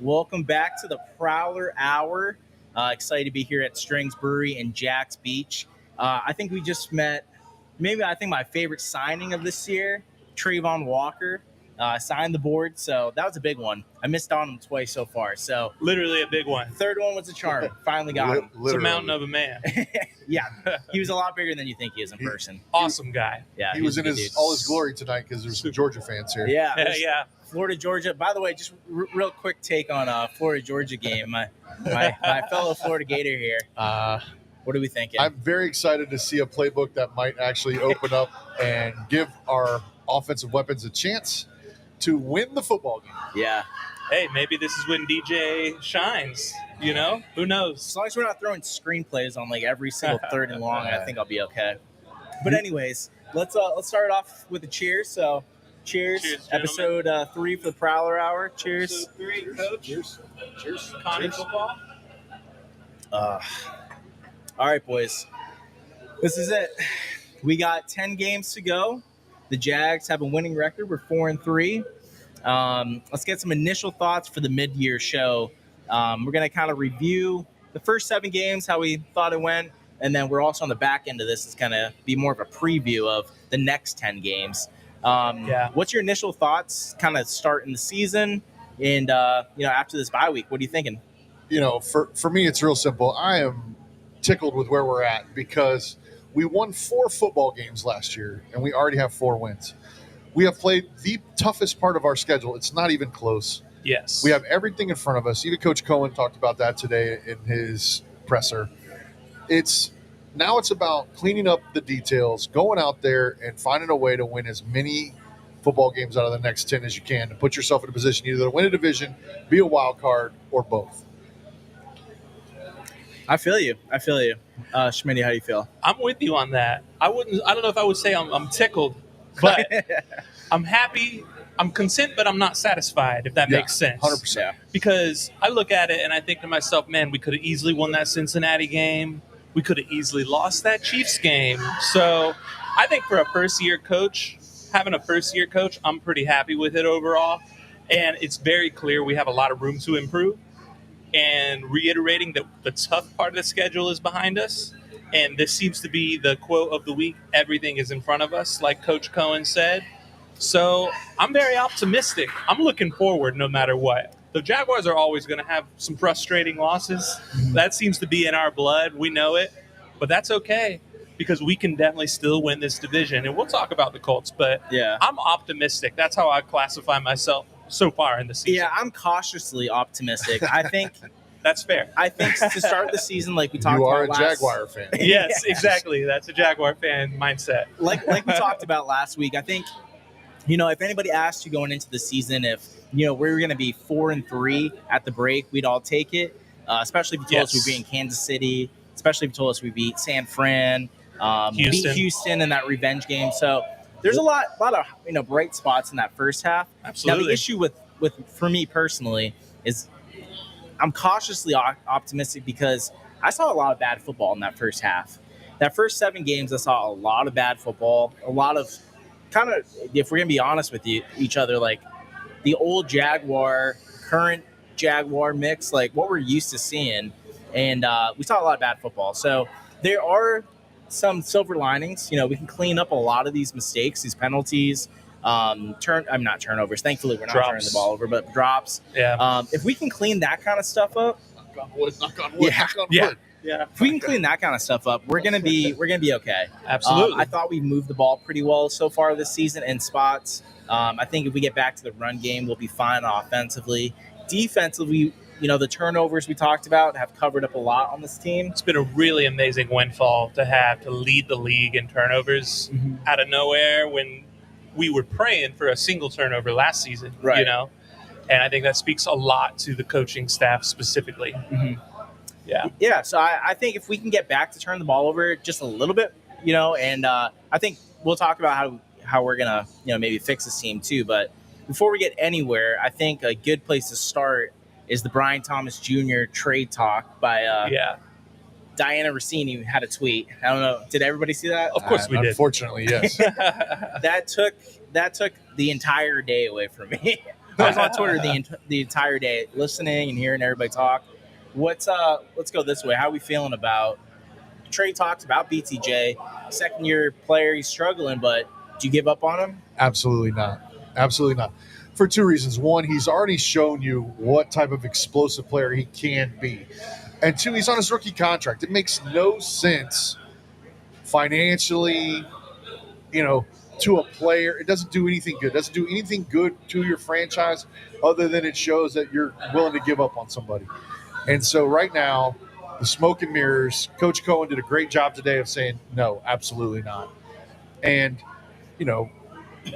Welcome back to the Prowler Hour. Excited to be here at Strings Brewery in Jax Beach. I think we just met, my favorite signing of this year, Trayvon Walker. Signed the board, so that was a big one. I missed on him twice so far. So literally a big one. Third one was a charm. Finally got him. It's a mountain of a man. Yeah, he was a lot bigger than you think he is in person. Awesome guy. Yeah, he was in all his glory tonight because there's some Georgia fans here. Yeah. Florida, Georgia. By the way, just real quick take on Florida, Georgia game. My fellow Florida Gator here. What are we thinking? I'm very excited to see a playbook that might actually open up and give our offensive weapons a chance to win the football game. Yeah. Hey, maybe this is when DJ shines. You know, who knows? As long as we're not throwing screenplays on like every single third and long, I think I'll be okay. But anyways, let's start off with a cheers. So, cheers episode 3 for the Prowler Hour. Cheers. Episode 3, Coach. Cheers. Connie football. All right, boys. This is it. We got 10 games to go. The Jags have a winning record. We're 4-3. Let's get some initial thoughts for the mid-year show. We're going to kind of review the first 7 games, how we thought it went, and then we're also on the back end of this is going to be more of a preview of the next 10 games. What's your initial thoughts kind of starting the season and, after this bye week? What are you thinking? For me, it's real simple. I am tickled with where we're at because we won 4 football games last year, and we already have 4 wins. We have played the toughest part of our schedule. It's not even close. Yes. We have everything in front of us. Even Coach Cohen talked about that today in his presser. It's about cleaning up the details, going out there and finding a way to win as many football games out of the next 10 as you can to put yourself in a position either to win a division, be a wild card, or both. I feel you. Schmitty, how do you feel? I'm with you on that. I don't know if I would say I'm tickled, but I'm happy. I'm content, but I'm not satisfied, if that makes sense. 100%. Yeah. Because I look at it and I think to myself, man, we could have easily won that Cincinnati game. We could have easily lost that Chiefs game. So I think for having a first-year coach, I'm pretty happy with it overall. And it's very clear we have a lot of room to improve. And reiterating that the tough part of the schedule is behind us. And this seems to be the quote of the week. Everything is in front of us, like Coach Cohen said. So I'm very optimistic. I'm looking forward no matter what. The Jaguars are always going to have some frustrating losses. That seems to be in our blood. We know it. But that's okay because we can definitely still win this division. And we'll talk about the Colts. But I'm optimistic. That's how I classify myself so far in the season. Yeah, I'm cautiously optimistic. I think that's fair. I think to start the season, like we talked about, you are a Jaguar fan. Yes, exactly. That's a Jaguar fan mindset. Like we talked about last week. I think, if anybody asked you going into the season if we were going to be 4-3 at the break, we'd all take it. Especially if you told us we'd be in Kansas City. Especially if you told us we'd beat San Fran, beat Houston in that revenge game. So there's a lot of bright spots in that first half. Absolutely. Now the issue with for me personally is I'm cautiously optimistic because I saw a lot of bad football in that first half. That first 7 games, I saw a lot of bad football, a lot of kind of, if we're going to be honest with each other, like the old Jaguar, current Jaguar mix, like what we're used to seeing. And we saw a lot of bad football. So there are some silver linings. We can clean up a lot of these mistakes, these penalties, not turnovers. Thankfully, we're not turning the ball over, but drops. Yeah. If we can clean that kind of stuff up, Knock on wood. Knock on wood. Yeah. If we can clean that kind of stuff up, we're gonna be okay. Absolutely. I thought we moved the ball pretty well so far this season in spots. I think if we get back to the run game, we'll be fine offensively. Defensively, the turnovers we talked about have covered up a lot on this team. It's been a really amazing windfall to lead the league in turnovers out of nowhere when we were praying for a single turnover last season, right. And I think that speaks a lot to the coaching staff specifically. Mm-hmm. Yeah. So I think if we can get back to turn the ball over just a little bit, and I think we'll talk about how we're going to, maybe fix this team too. But before we get anywhere, I think a good place to start is the Brian Thomas Jr. trade talk by Diana Rossini had a tweet. I don't know. Did everybody see that? Of course we did. Unfortunately, yes. That took that took the entire day away from me. I was on Twitter the entire day, listening and hearing everybody talk. Let's go this way. How are we feeling about Trey talks about BTJ, second year player, he's struggling, but do you give up on him? Absolutely not. Absolutely not. For two reasons. One, he's already shown you what type of explosive player he can be. And two, he's on his rookie contract. It makes no sense financially, to a player. It doesn't do anything good. It doesn't do anything good to your franchise other than it shows that you're willing to give up on somebody. And so right now, the smoke and mirrors, Coach Cohen did a great job today of saying, no, absolutely not. And,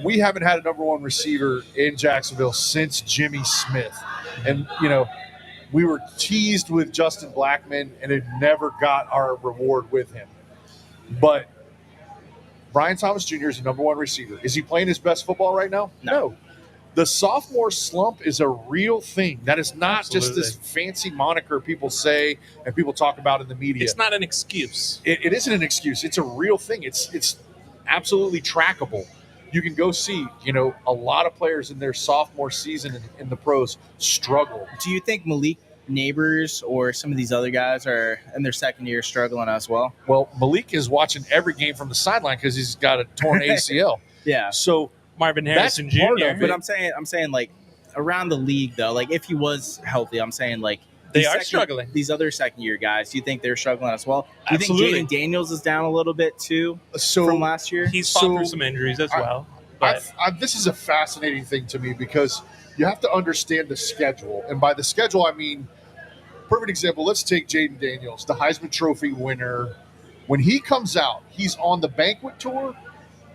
we haven't had a number one receiver in Jacksonville since Jimmy Smith. And, we were teased with Justin Blackmon and it never got our reward with him. But Brian Thomas Jr. is the number one receiver. Is he playing his best football right now? No. The sophomore slump is a real thing. That is not just this fancy moniker people say and people talk about in the media. It's not an excuse. It isn't an excuse. It's a real thing. It's absolutely trackable. You can go see, a lot of players in their sophomore season in the pros struggle. Do you think Malik Neighbors or some of these other guys are in their second year struggling as well? Well, Malik is watching every game from the sideline because he's got a torn ACL. Yeah. So Marvin Harrison Jr. But I'm saying like around the league though, like if he was healthy, I'm saying like they are struggling. These other second year guys, do you think they're struggling as well? Do you Absolutely. think Jaden Daniels is down a little bit too from last year? He's fought through some injuries as well. But this is a fascinating thing to me because you have to understand the schedule. And by the schedule, I mean, perfect example, let's take Jaden Daniels, the Heisman Trophy winner. When he comes out, he's on the banquet tour,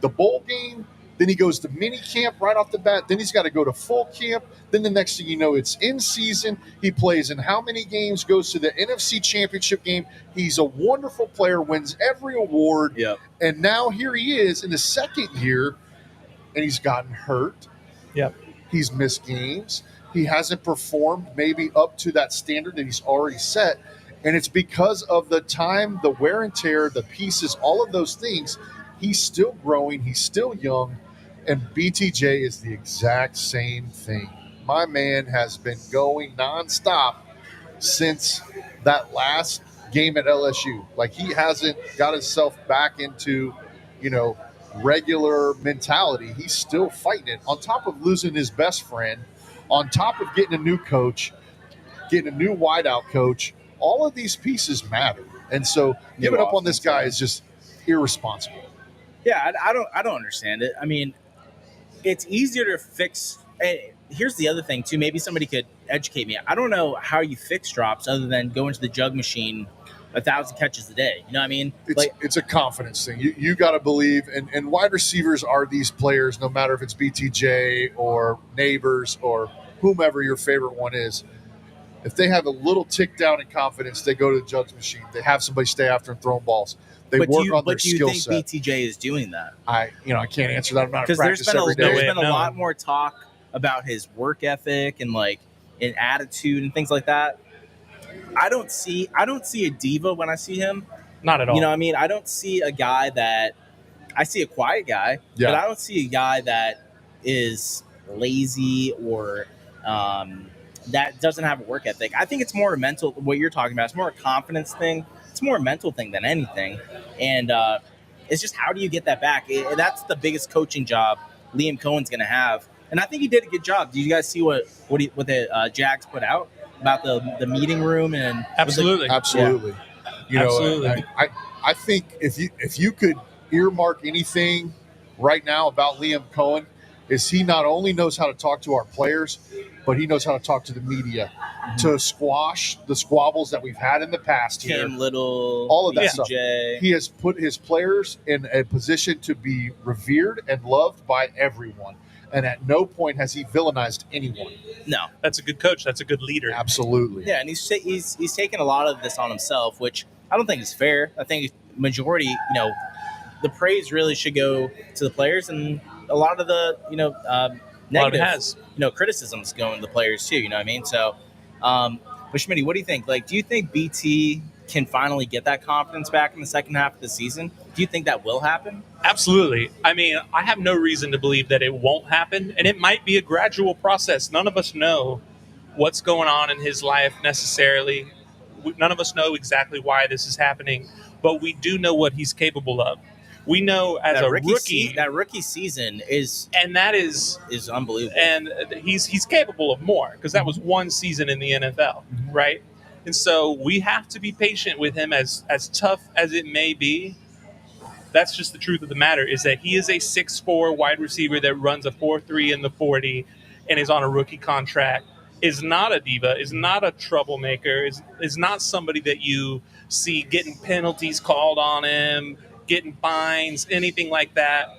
the bowl game, then he goes to mini camp right off the bat. Then he's got to go to full camp. Then the next thing you know, it's in season. He plays in how many games, goes to the NFC Championship game. He's a wonderful player, wins every award. Yep. And now here he is in his second year, and he's gotten hurt. Yep. He's missed games. He hasn't performed maybe up to that standard that he's already set. And it's because of the time, the wear and tear, the pieces, all of those things. He's still growing. He's still young. And BTJ is the exact same thing. My man has been going nonstop since that last game at LSU. Like, he hasn't got himself back into, regular mentality. He's still fighting it. On top of losing his best friend, on top of getting a new coach, getting a new wideout coach, all of these pieces matter. And so giving up on this guy is just irresponsible. Yeah, I don't understand it. I mean, it's easier to fix. Here's the other thing, too. Maybe somebody could educate me. I don't know how you fix drops other than go into the jug machine 1,000 catches a day. You know what I mean? It's a confidence thing. You got to believe. And wide receivers are these players, no matter if it's BTJ or Neighbors or whomever your favorite one is. If they have a little tick down in confidence, they go to the jugs machine. They have somebody stay after and throw balls. They work on their skill set. But do you think BTJ is doing that? I can't answer that. I'm not in Because practice every day. There's been a lot more talk about his work ethic and an attitude and things like that. I don't see a diva when I see him. Not at all. You know what I mean? I don't see a guy that – I see a quiet guy, but I don't see a guy that is lazy or that doesn't have a work ethic. I think it's more a mental – what you're talking about. It's more a confidence thing. It's more a mental thing than anything. And it's just how do you get that back? That's the biggest coaching job Liam Cohen's going to have. And I think he did a good job. Did you guys see what the Jags put out about the meeting room? And absolutely. Absolutely. Yeah. Absolutely. I think if you could earmark anything right now about Liam Cohen, is he not only knows how to talk to our players, but he knows how to talk to the media to squash the squabbles that we've had in the past here. Cam Little, all of that stuff. He has put his players in a position to be revered and loved by everyone. And at no point has he villainized anyone. No. That's a good coach. That's a good leader. Absolutely. Yeah, and he's taken a lot of this on himself, which I don't think is fair. I think majority, the praise really should go to the players, and a lot of the, negative, criticisms going to the players too. You know what I mean? So, but Schmitty, what do you think? Do you think BT can finally get that confidence back in the second half of the season? Do you think that will happen? Absolutely. I mean, I have no reason to believe that it won't happen, and it might be a gradual process. None of us know what's going on in his life necessarily. None of us know exactly why this is happening, but we do know what he's capable of. We know as a rookie, that rookie season and that is unbelievable. and he's capable of more because that was one season in the NFL, right? And so we have to be patient with him, as tough as it may be. That's just the truth of the matter, is that he is a 6'4" wide receiver that runs a 4.3 in the 40 and is on a rookie contract, is not a diva, is not a troublemaker, is not somebody that you see getting penalties called on him, getting fines, anything like that.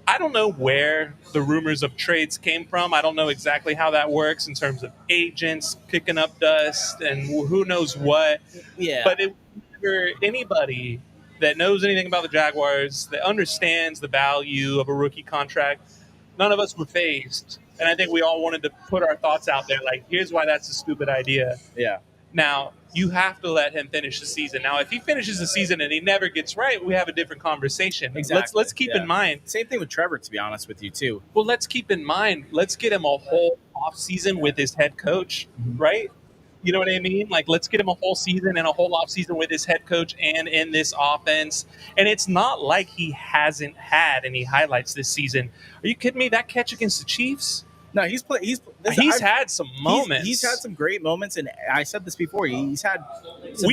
I don't know where the rumors of trades came from. I don't know exactly how that works in terms of agents kicking up dust and who knows what. Yeah. But it for anybody that knows anything about the Jaguars, that understands the value of a rookie contract, none of us were phased. And I think we all wanted to put our thoughts out there, like, here's why that's a stupid idea. Yeah. Now, you have to let him finish the season. Now, if he finishes the season and he never gets right, we have a different conversation. Exactly. Let's keep in mind. Same thing with Trevor, to be honest with you, too. Well, let's keep in mind, let's get him a whole off season with his head coach, right? You know what I mean? Like, let's get him a whole season and a whole off season with his head coach and in this offense. And it's not like he hasn't had any highlights this season. Are you kidding me? That catch against the Chiefs? No, he's had some moments. He's had some great moments, and I said this before. He's had some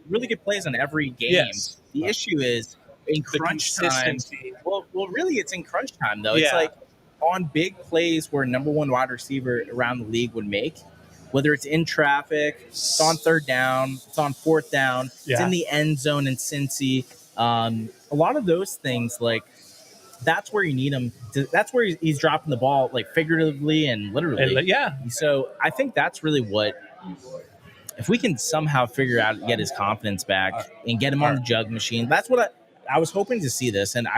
really good plays on every game. Yes. The issue is in crunch time. Well, really, it's in crunch time though. Yeah. It's like on big plays where number one wide receiver around the league would make. Whether it's in traffic, it's on third down, it's on fourth down, it's in the end zone in Cincy. A lot of those things, like, that's where you need him. That's where he's dropping the ball, like, figuratively and literally. Yeah. So I think that's really what, if we can somehow figure out, get his confidence back and get him on the jug machine. That's what I was hoping to see this, and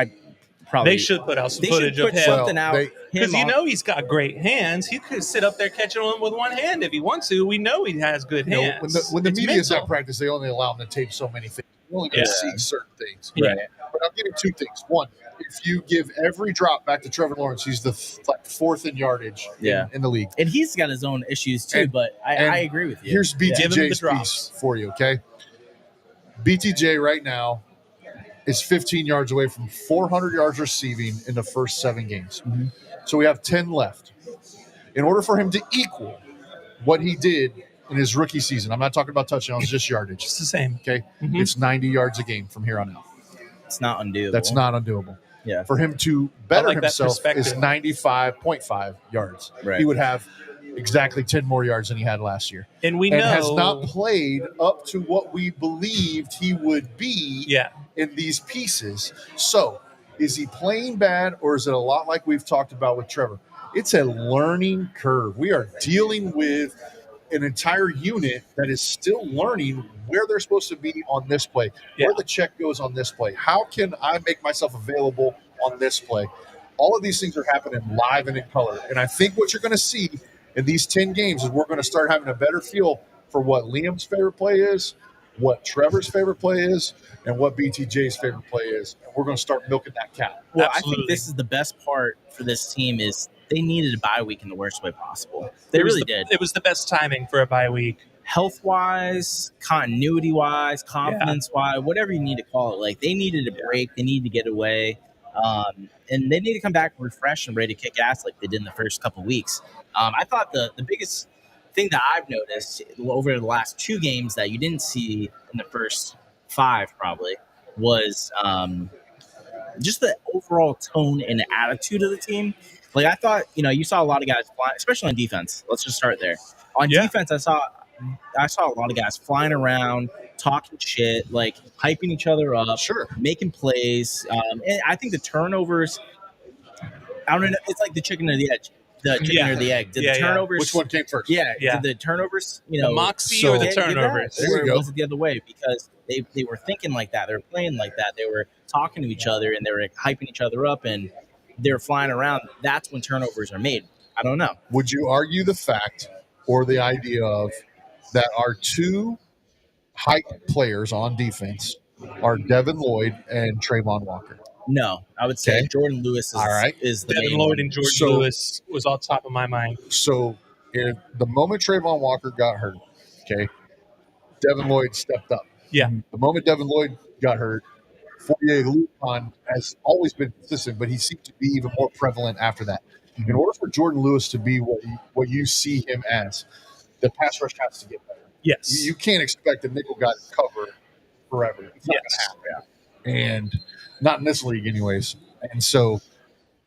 they should put out some footage of him. Something out, because he's got great hands. He could sit up there catching one with one hand if he wants to. We know he has good hands. When the media is at practice, they only allow him to tape so many things. You're only going to see certain things. Right. But I'll give you two things. One, if you give every drop back to Trevor Lawrence, he's the fourth in yardage in the league. And he's got his own issues too, but I agree with you. Here's BTJ's piece for you, okay? BTJ right now is 15 yards away from 400 yards receiving in the first 7 games. Mm-hmm. So we have 10 left. In order for him to equal what he did in his rookie season, I'm not talking about touchdowns, just yardage. It's the same. Okay? Mm-hmm. It's 90 yards a game from here on out. It's not undoable. That's not undoable. Yeah. For him to better himself is 95.5 yards. Right. He would have exactly 10 more yards than he had last year. And we know has not played up to what we believed he would be in these pieces. So, is he playing bad, or is it a lot like we've talked about with Trevor? It's a learning curve. We are dealing with an entire unit that is still learning where they're supposed to be on this play, where the check goes on this play. How can I make myself available on this play? All of these things are happening live and in color. And I think what you're going to see in these 10 games is we're going to start having a better feel for what Liam's favorite play is, what Trevor's favorite play is, and what BTJ's favorite play is. And we're going to start milking that cow. Well, absolutely. I think this is the best part for this team is they needed a bye week in the worst way possible. They really did. It was the best timing for a bye week. Health-wise, continuity-wise, confidence-wise, whatever you need to call it. Like, they needed a break. They needed to get away. And they need to come back refreshed and ready to kick ass like they did in the first couple weeks. I thought the biggest thing that I've noticed over the last 2 games that you didn't see in the first 5 probably was just the overall tone and attitude of the team. Like, I thought, you saw a lot of guys flying, especially on defense. Let's just start there. On defense, I saw a lot of guys flying around, talking shit, like hyping each other up, making plays. And I think the turnovers, I don't know, it's like the chicken or the egg. The chicken or the egg. Did the turnovers? Which one came first? Yeah. Did the turnovers, the moxie or the turnovers? Or was it the other way? Because they were thinking like that. They were playing like that. They were talking to each other and they were hyping each other up and they were flying around. That's when turnovers are made. I don't know. Would you argue the fact or the idea of that our 2 hype players on defense are Devin Lloyd and Trayvon Walker? No, I would say Okay. Jordan Lewis All right. is the Devin main Lloyd one. and Jordan So- Lewis was all top of my mind. So if the moment Trayvon Walker got hurt, okay, Devin Lloyd stepped up. Yeah. The moment Devin Lloyd got hurt, Fourier Lupon has always been consistent, but he seemed to be even more prevalent after that. In order for Jordan Lewis to be what you see him as, the pass rush has to get better. Yes. You can't expect a nickel guy to cover forever. It's not Yes. going to happen. And not in this league, anyways. And so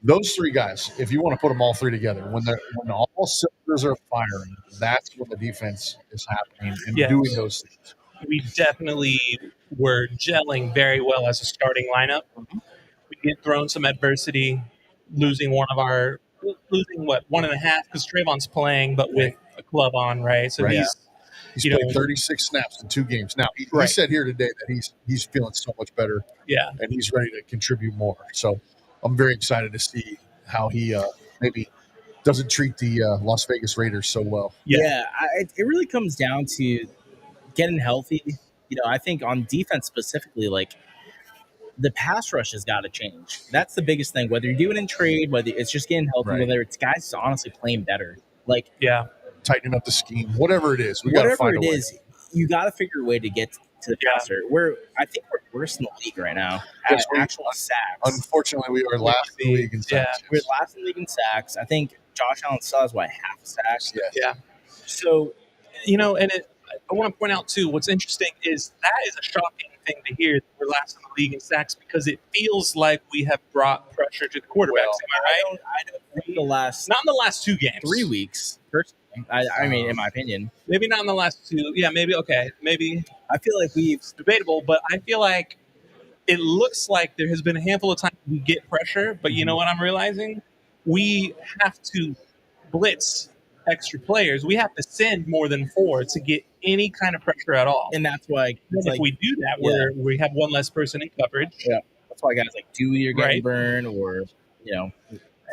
those three guys, if you want to put them all three together, when all cylinders are firing, that's when the defense is happening and Yes. doing those things. We definitely were gelling very well as a starting lineup. We get thrown some adversity, losing one and a half because Trayvon's playing, but with a club on, right? So Right. he's He's played 36 snaps in 2 games. Now, he Right. said here today that he's feeling so much better yeah. and he's ready to contribute more. So I'm very excited to see how he maybe doesn't treat the Las Vegas Raiders so well. It really comes down to getting healthy. You know, I think on defense specifically, like the pass rush has got to change. That's the biggest thing. Whether you're doing in trade, whether it's just getting healthy, Right. whether it's guys honestly playing better, like Yeah. Tightening up the scheme, whatever it is, we got to whatever find a it way. is, you got to figure a way to get to the Yeah. passer. I think we're worse in the league right now Yes, at we- actual sacks. Unfortunately, we are last in the league in sacks. We're last in the league in sacks. I think Josh Allen still has half a sack. Yes. Yeah. So And I want to point out too, what's interesting is that is a shocking thing to hear that we're last in the league in sacks because it feels like we have brought pressure to the quarterbacks. Well, Am I right? I don't think the last Not in the last 2 games. 3 weeks, personally. I mean, in my opinion, Maybe not in the last 2. Yeah, maybe. Okay. Maybe I feel like we've debatable, but I feel like it looks like there has been a handful of times we get pressure, but you know what I'm realizing? We have to blitz extra players. We have to send more than 4 to get any kind of pressure at all. and that's why And it's if like, we do that, we have one less person in coverage. that's why guys like Dewey are getting Right. burned, or see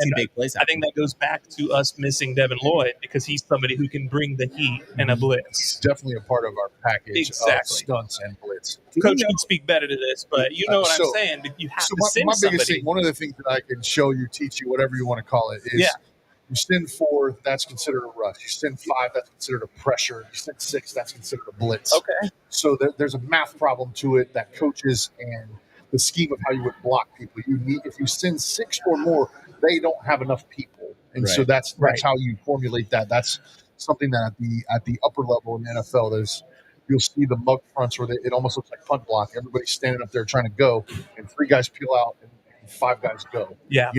And big plays. I think that goes back to us missing Devin Lloyd because he's somebody who can bring the heat in a It's blitz. definitely a part of our package of Exactly. stunts and blitz. Coach can speak better to this, but you know what So- I'm saying. You have So to send my biggest somebody. thing, one of the things that I can show you, teach you, whatever you want to call it, is Yeah. you send 4, that's considered a rush. You send 5, that's considered a pressure. You send 6, that's considered a blitz. Okay. So there's a math problem to it that coaches and the scheme of how you would block people. If you send 6 or more, they don't have enough people, and so Right. that's Right. how you formulate that. That's something that at the upper level in the NFL, you'll see the mug fronts where it almost looks like punt block. Everybody's standing up there trying to go, and 3 guys peel out and 5 guys go. Yeah.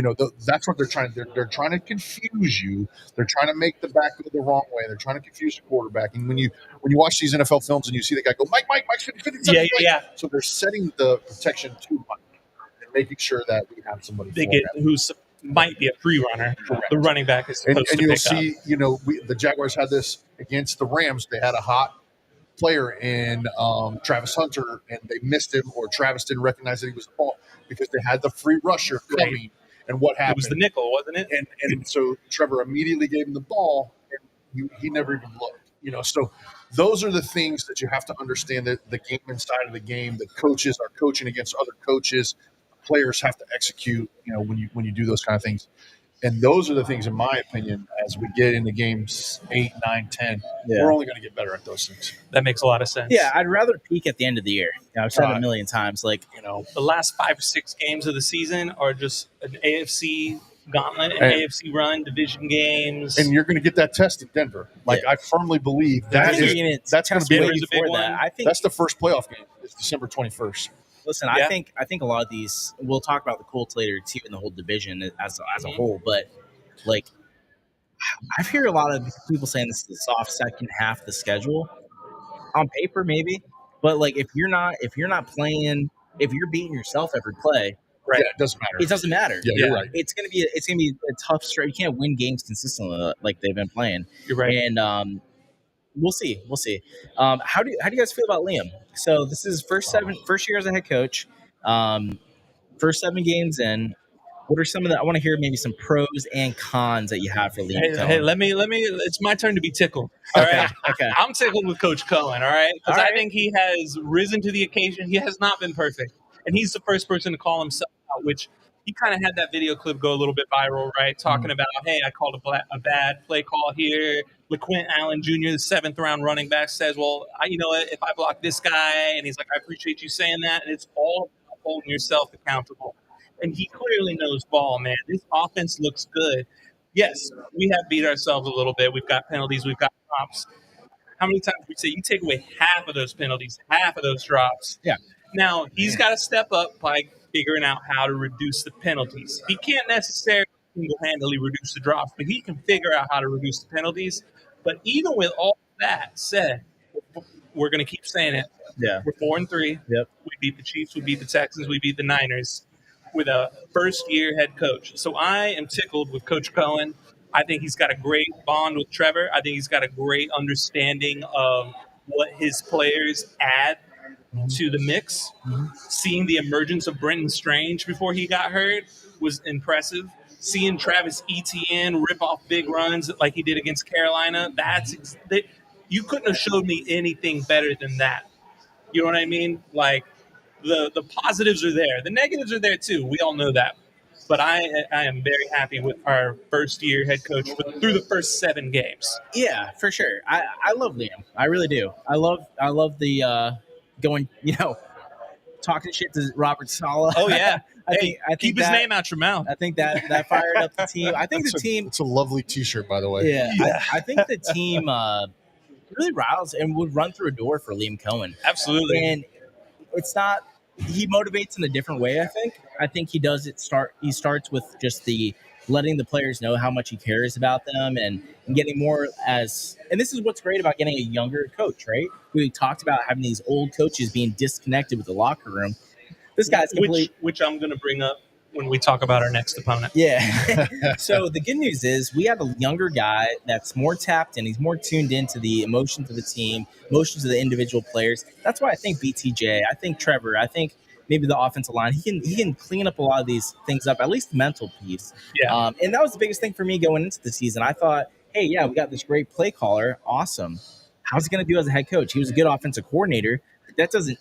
That's what they're trying. They're trying to confuse you. They're trying to make the back go the wrong way. They're trying to confuse the quarterback. And when you watch these NFL films and you see the guy go, Mike's 50, Yeah. so they're setting the protection to Mike and making sure that we have somebody They for get him. who might be a free runner. Correct. The running back is And, supposed and to you'll pick up. see, the Jaguars had this against the Rams. They had a hot player in Travis Hunter, and they missed him, or Travis didn't recognize that he was the ball because they had the free rusher Right. coming. And what It happened? was the nickel, wasn't it? and so Trevor immediately gave him the ball, and he never even looked. So those are the things that you have to understand, that the game inside of the game, the coaches are coaching against other coaches, players have to execute, when you do those kind of things. And those are the things, in my opinion, as we get into games 8, 9, 10, we're only going to get better at those things. That makes a lot of sense. Yeah, I'd rather peak at the end of the year. I've said it a million times. Like, The last 5 or 6 games of the season are just an AFC gauntlet, an And- AFC run, division games. And you're going to get that test in Denver. I firmly believe I think that's you're gonna going to test be way Denver's a big before that. one. I think. that's the first playoff game. It's December 21st. Listen, Yeah. I think a lot of these. We'll talk about the Colts later too, in the whole division as a whole. But like, I've heard a lot of people saying this is the soft second half of the schedule. On paper, maybe, but like if you're not playing, if you're beating yourself every play, Right. Yeah, it doesn't matter. it doesn't matter. Yeah, Yeah. you're right. It's gonna be a tough stretch. You can't win games consistently like they've been playing. You're right. And we'll see. How do you guys feel about Liam? So this is first year as a head coach. First 7 games in. What are some of the? I want to hear maybe some pros and cons that you have for Liam. Hey, Cohen. let me. It's my turn to be tickled. All right. Okay. I'm tickled with Coach Cohen. All right. Because All right. I think he has risen to the occasion. He has not been perfect, and he's the first person to call himself about, which he kind of had that video clip go a little bit viral, right? Talking about, hey, I called a bad play call here. LaQuint Allen Jr., the 7th-round running back, says, well, you know what, if I block this guy, and he's like, I appreciate you saying that, and it's all about holding yourself accountable. And he clearly knows ball, man. This offense looks good. Yes, we have beat ourselves a little bit. We've got penalties. We've got drops. How many times we say you take away half of those penalties, half of those drops? Yeah. Now, he's got to step up by figuring out how to reduce the penalties. He can't necessarily single-handedly reduce the drops, but he can figure out how to reduce the penalties. But even with all that said, we're going to keep saying it. Yeah. We're 4-3. Yep. We beat the Chiefs. We beat the Texans. We beat the Niners with a first-year head coach. So I am tickled with Coach Cohen. I think he's got a great bond with Trevor. I think he's got a great understanding of what his players add to the mix. Seeing the emergence of Brenton Strange before he got hurt was impressive. Seeing Travis Etienne rip off big runs like he did against Carolina, you couldn't have showed me anything better than that. You know what I mean? Like the positives are there. The negatives are there too. We all know that. But I am very happy with our first-year head coach through the first 7 games. Yeah, for sure. I love Liam. I really do. I love the going, talking shit to Robert Saleh. Oh yeah. I think keep his name out your mouth. I think that fired up the team. I think the team. It's a lovely T-shirt, by the way. Yeah. I think the team really riles and would run through a door for Liam Cohen. Absolutely. And it's not. He motivates in a different way. I think he does it. He starts with just the letting the players know how much he cares about them and getting more as. And this is what's great about getting a younger coach, right? We talked about having these old coaches being disconnected with the locker room. This guy's which I'm going to bring up when we talk about our next opponent. Yeah. So the good news is we have a younger guy that's more tapped in. He's more tuned into the emotions of the team, emotions of the individual players. That's why I think BTJ, I think Trevor, I think maybe the offensive line, he can clean up a lot of these things up, at least the mental piece. Yeah. And that was the biggest thing for me going into the season. I thought, hey, yeah, we got this great play caller. Awesome. How's he going to do as a head coach? He was a good offensive coordinator.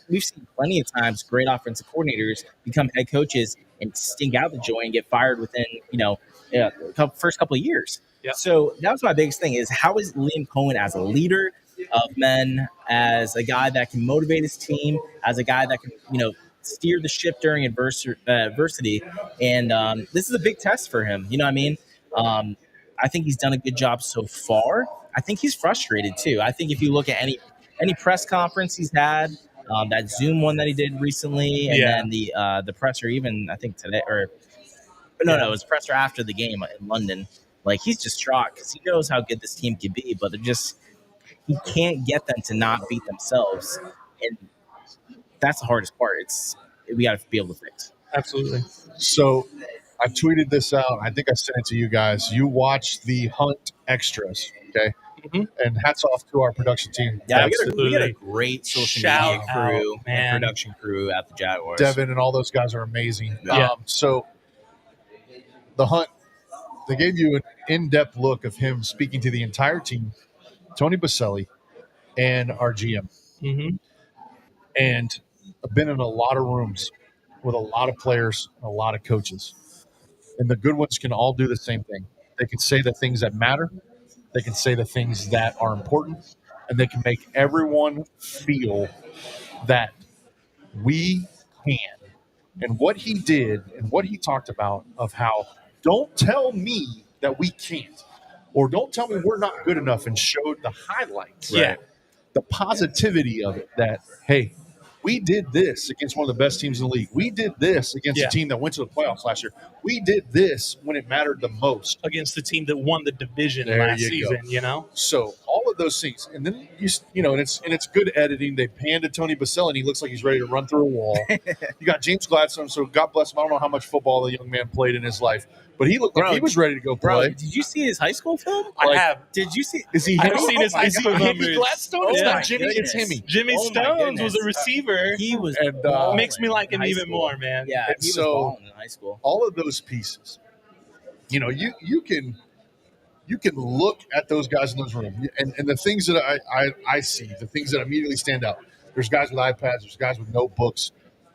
We've seen plenty of times great offensive coordinators become head coaches and stink out the joint and get fired within, first couple of years. Yep. So that was my biggest thing is how is Liam Cohen as a leader of men, as a guy that can motivate his team, as a guy that can, steer the ship during adversity. And this is a big test for him. You know what I mean? I think he's done a good job so far. I think he's frustrated too. I think if you look at any press conference he's had, that Zoom one that he did recently, and then the presser even I think today it was presser after the game in London. Like he's just shocked because he knows how good this team can be, but he can't get them to not beat themselves, and that's the hardest part. We got to be able to fix. Absolutely. So I tweeted this out. I think I sent it to you guys. You watched the Hunt extras, okay? Mm-hmm. And hats off to our production team. Yeah, we got a great social media crew and production crew at the Jaguars. Devin and all those guys are amazing. Yeah. So the Hunt, they gave you an in-depth look of him speaking to the entire team, Tony Baselli, and our GM. Mm-hmm. And I've been in a lot of rooms with a lot of players and a lot of coaches. And the good ones can all do the same thing. They can say the things that matter. They can say the things that are important. And they can make everyone feel that we can. And what he did and what he talked about of how don't tell me that we can't. Or don't tell me we're not good enough, and showed the highlights. Yeah. Right? The positivity of it that, hey, we did this against one of the best teams in the league. We did this against a team that went to the playoffs last year. We did this when it mattered the most. Against the team that won the division There last you season, go. So all of those things. And then, and it's good editing. They panned to Tony Baselli, and he looks like he's ready to run through a wall. You got James Gladstone, so God bless him. I don't know how much football the young man played in his life, but he looked like he was ready to go play. Did you see his high school film? I have. Did you see? Is he? I've seen his high school numbers. Himmy Gladstone? It's not Jimmy. It's Himmy. Jimmy Stones was a receiver. He was. Makes me like him even more, man. Yeah, he was balling in high school. All of those pieces, you can look at those guys in those rooms, and the things that I see, the things that immediately stand out. There's guys with iPads. There's guys with notebooks.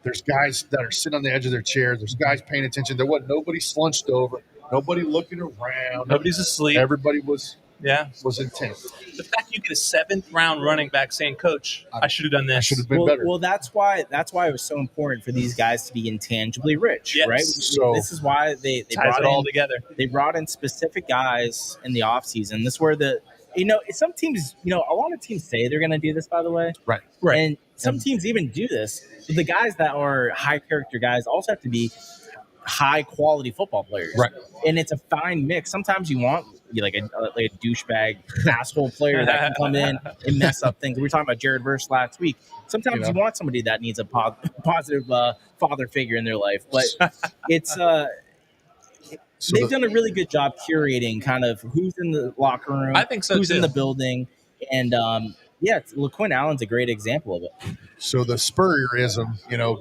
There's guys that are sitting on the edge of their chairs. There's guys paying attention. There wasn't nobody slunched over. Nobody looking around. Nobody's asleep. Everybody was Yeah. intent. The fact you get a 7th round running back saying, "Coach, I should have done this. I should have been better." Well, that's why it was so important for these guys to be intangibly rich, Yes. right? So this is why they Ties brought it all in together. they brought in specific guys in the offseason. This is where some teams, a lot of teams say they're going to do this, by the way. Right. And some teams even do this. But the guys that are high character guys also have to be high quality football players. Right. And it's a fine mix. Sometimes you want like a douchebag asshole player that can come in and mess up things. We were talking about Jared Verse last week. Sometimes you want somebody that needs a positive father figure in their life. But it's they've done a really good job curating kind of who's in the locker room. I think so, who's too. in the building. And LaQuinn Allen's a great example of it. So the Spurrierism,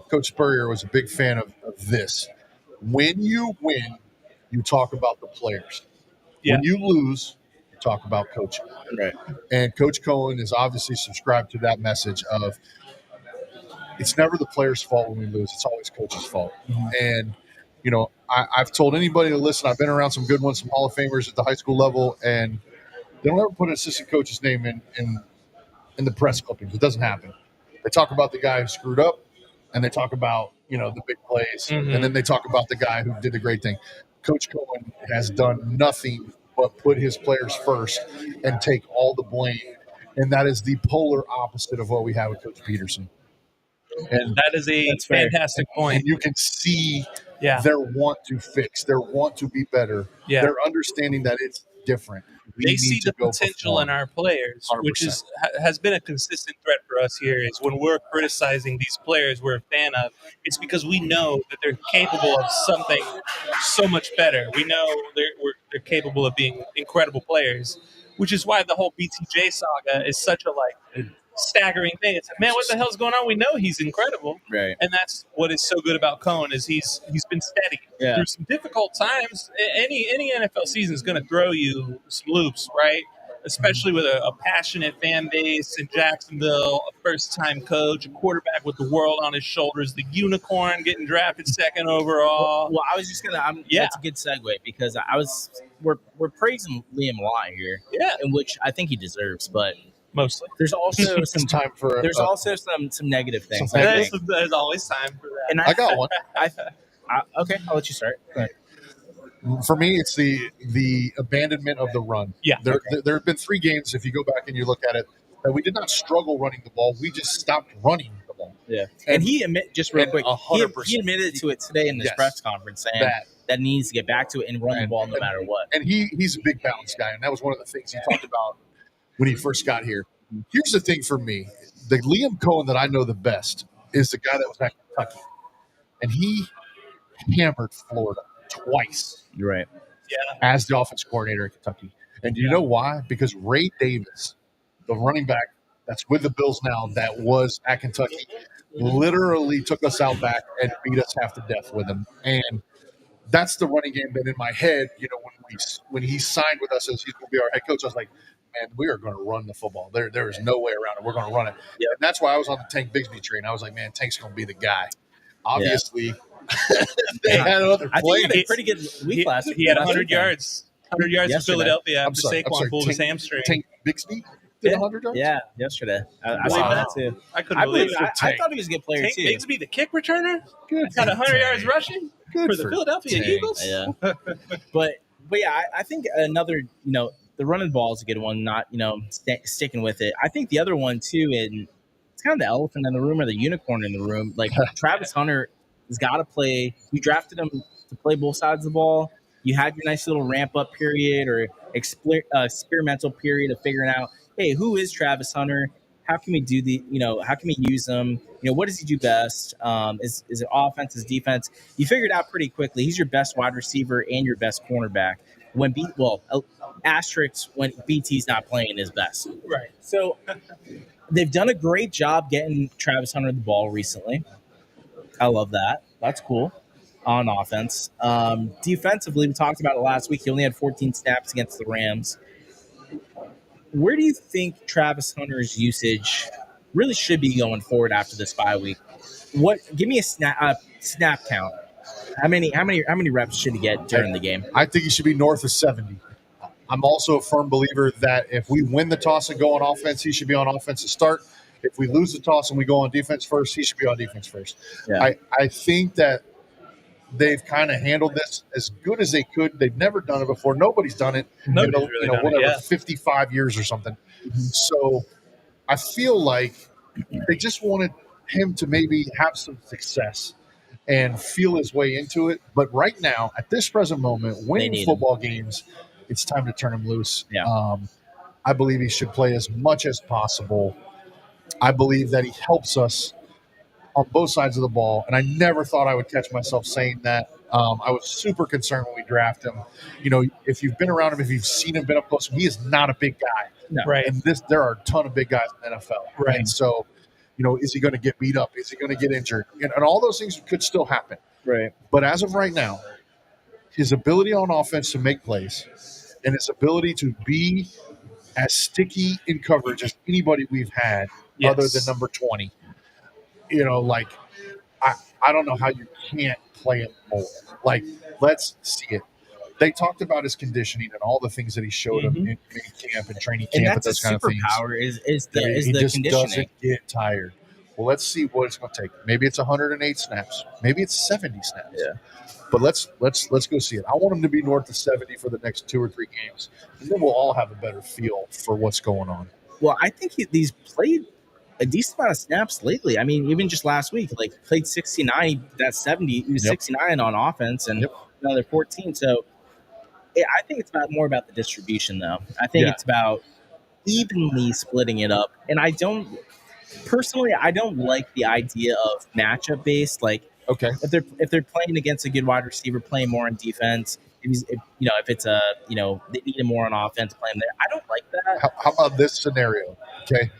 Coach Spurrier was a big fan of this. When you win, you talk about the players. Yeah. When you lose, you talk about coaching. Right. And Coach Cohen is obviously subscribed to that message of it's never the player's fault when we lose. It's always coach's fault. Mm-hmm. And, I've told anybody to listen. I've been around some good ones, some Hall of Famers at the high school level, and they don't ever put an assistant coach's name in the press clippings. It doesn't happen. They talk about the guy who screwed up, and they talk about, the big plays, and then they talk about the guy who did the great thing. Coach Cohen has done nothing but put his players first and take all the blame, and that is the polar opposite of what we have with Coach Peterson. And That is a fantastic point. and you can see Yeah. their want to fix, their want to be better, Yeah. their understanding that it's different. They see the potential in our players, 100%. which has been a consistent threat for us here. Is when we're criticizing these players we're a fan of, it's because we know that they're capable of something so much better. We know they're capable of being incredible players, which is why the whole BTJ saga is such a staggering thing. It's like, man, what the hell's going on? We know he's incredible, Right. and that's what is so good about Cohen is he's been steady through some difficult times. Any NFL season is going to throw you some loops, right? Especially with a passionate fan base in Jacksonville, a first-time coach, a quarterback with the world on his shoulders, the unicorn getting drafted 2nd overall. Well, I was just gonna. That's a good segue because we're praising Liam a lot here, in which I think he deserves, but. Mostly. There's also some time for some negative things. There's always time for that. And I got one. Okay, I'll let you start. For me, it's the abandonment of the run. Yeah. There have been 3 games, if you go back and you look at it, that we did not struggle running the ball. We just stopped running the ball. Yeah. And he just real quick, 100%. he admitted to it today in this press conference saying that needs to get back to it and run the ball no matter what. And he's a big balance guy, and that was one of the things he talked about when he first got here. Here's the thing for me. The Liam Cohen that I know the best is the guy that was at Kentucky. And he hammered Florida twice. You're right. Yeah. As the offense coordinator at Kentucky. And do you know why? Because Ray Davis, the running back that's with the Bills now, that was at Kentucky, literally took us out back and beat us half to death with him. And that's the running game that in my head, when he signed with us as he's going to be our head coach, I was like, man, we are going to run the football. There is no way around it. We're going to run it. Yep. And that's why I was on the Tank Bigsby train. I was like, man, Tank's going to be the guy. Obviously, they had other I plays. think he had a pretty good week last week. He had 100 yards. 100 yards in Yesterday. Philadelphia after Saquon pulled his hamstring. Tank Bigsby did 100 yards? Yeah, yesterday. I saw that too. I couldn't believe it. I thought he was a good player Tank too. Bigsby, the kick returner, Good got for 100 yards Tank. rushing Good for the Philadelphia Tank. Eagles. Yeah. but yeah, I think another, the running ball is a good one, not, sticking with it. I think the other one too, and it's kind of the elephant in the room or the unicorn in the room. Like Travis Hunter has got to play. You drafted him to play both sides of the ball. You had your nice little ramp up period or experimental period of figuring out, hey, who is Travis Hunter? How can we do how can we use him? What does he do best? Is it offense, is defense? You figured out pretty quickly. He's your best wide receiver and your best cornerback. Asterisk when BT's not playing his best. Right. So they've done a great job getting Travis Hunter the ball recently. I love that. That's cool on offense. Defensively, we talked about it last week. He only had 14 snaps against the Rams. Where do you think Travis Hunter's usage really should be going forward after this bye week? What? Give me a snap count. How many reps should he get during the game? I think he should be north of 70. I'm also a firm believer that if we win the toss and go on offense, he should be on offense to start. If we lose the toss and we go on defense first, he should be on defense first. Yeah. I think that they've kind of handled this as good as they could. They've never done it before. Nobody's done it. Nobody's really done it, yeah. 55 years or something. Mm-hmm. So I feel like they just wanted him to maybe have some success and feel his way into it. But right now, at this present moment, winning football games, it's time to turn him loose. Yeah. I believe he should play as much as possible. I believe that he helps us on both sides of the ball. And I never thought I would catch myself saying that. I was super concerned when we drafted him. You know, if you've been around him, if you've seen him, been up close, he is not a big guy. No. Right. And there are a ton of big guys in the NFL. Right. And so, you know, is he going to get beat up? Is he going to get injured? And all those things could still happen. Right. But as of right now, his ability on offense to make plays and his ability to be as sticky in coverage as anybody we've had other than number 20. You know, like, I don't know how you can't play it more. Like, let's see it. They talked about his conditioning and all the things that he showed him in mini camp and training camp and those kind of things. Superpower is the He just conditioning. doesn't get tired. Well, let's see what it's going to take. Maybe it's 108 snaps. Maybe it's 70 snaps. Yeah. But let's go see it. I want him to be north of 70 for the next 2 or 3 games, and then we'll all have a better feel for what's going on. Well, I think he's played a decent amount of snaps lately. I mean, even just last week, like played 69. That's 70. He was 69 on offense and another 14. So I think it's more about the distribution, though. I think it's about evenly splitting it up. And I don't like the idea of matchup based. Like, if they're playing against a good wide receiver, playing more on defense. If it's they need him more on offense, playing there. I don't like that. How about this scenario? Okay,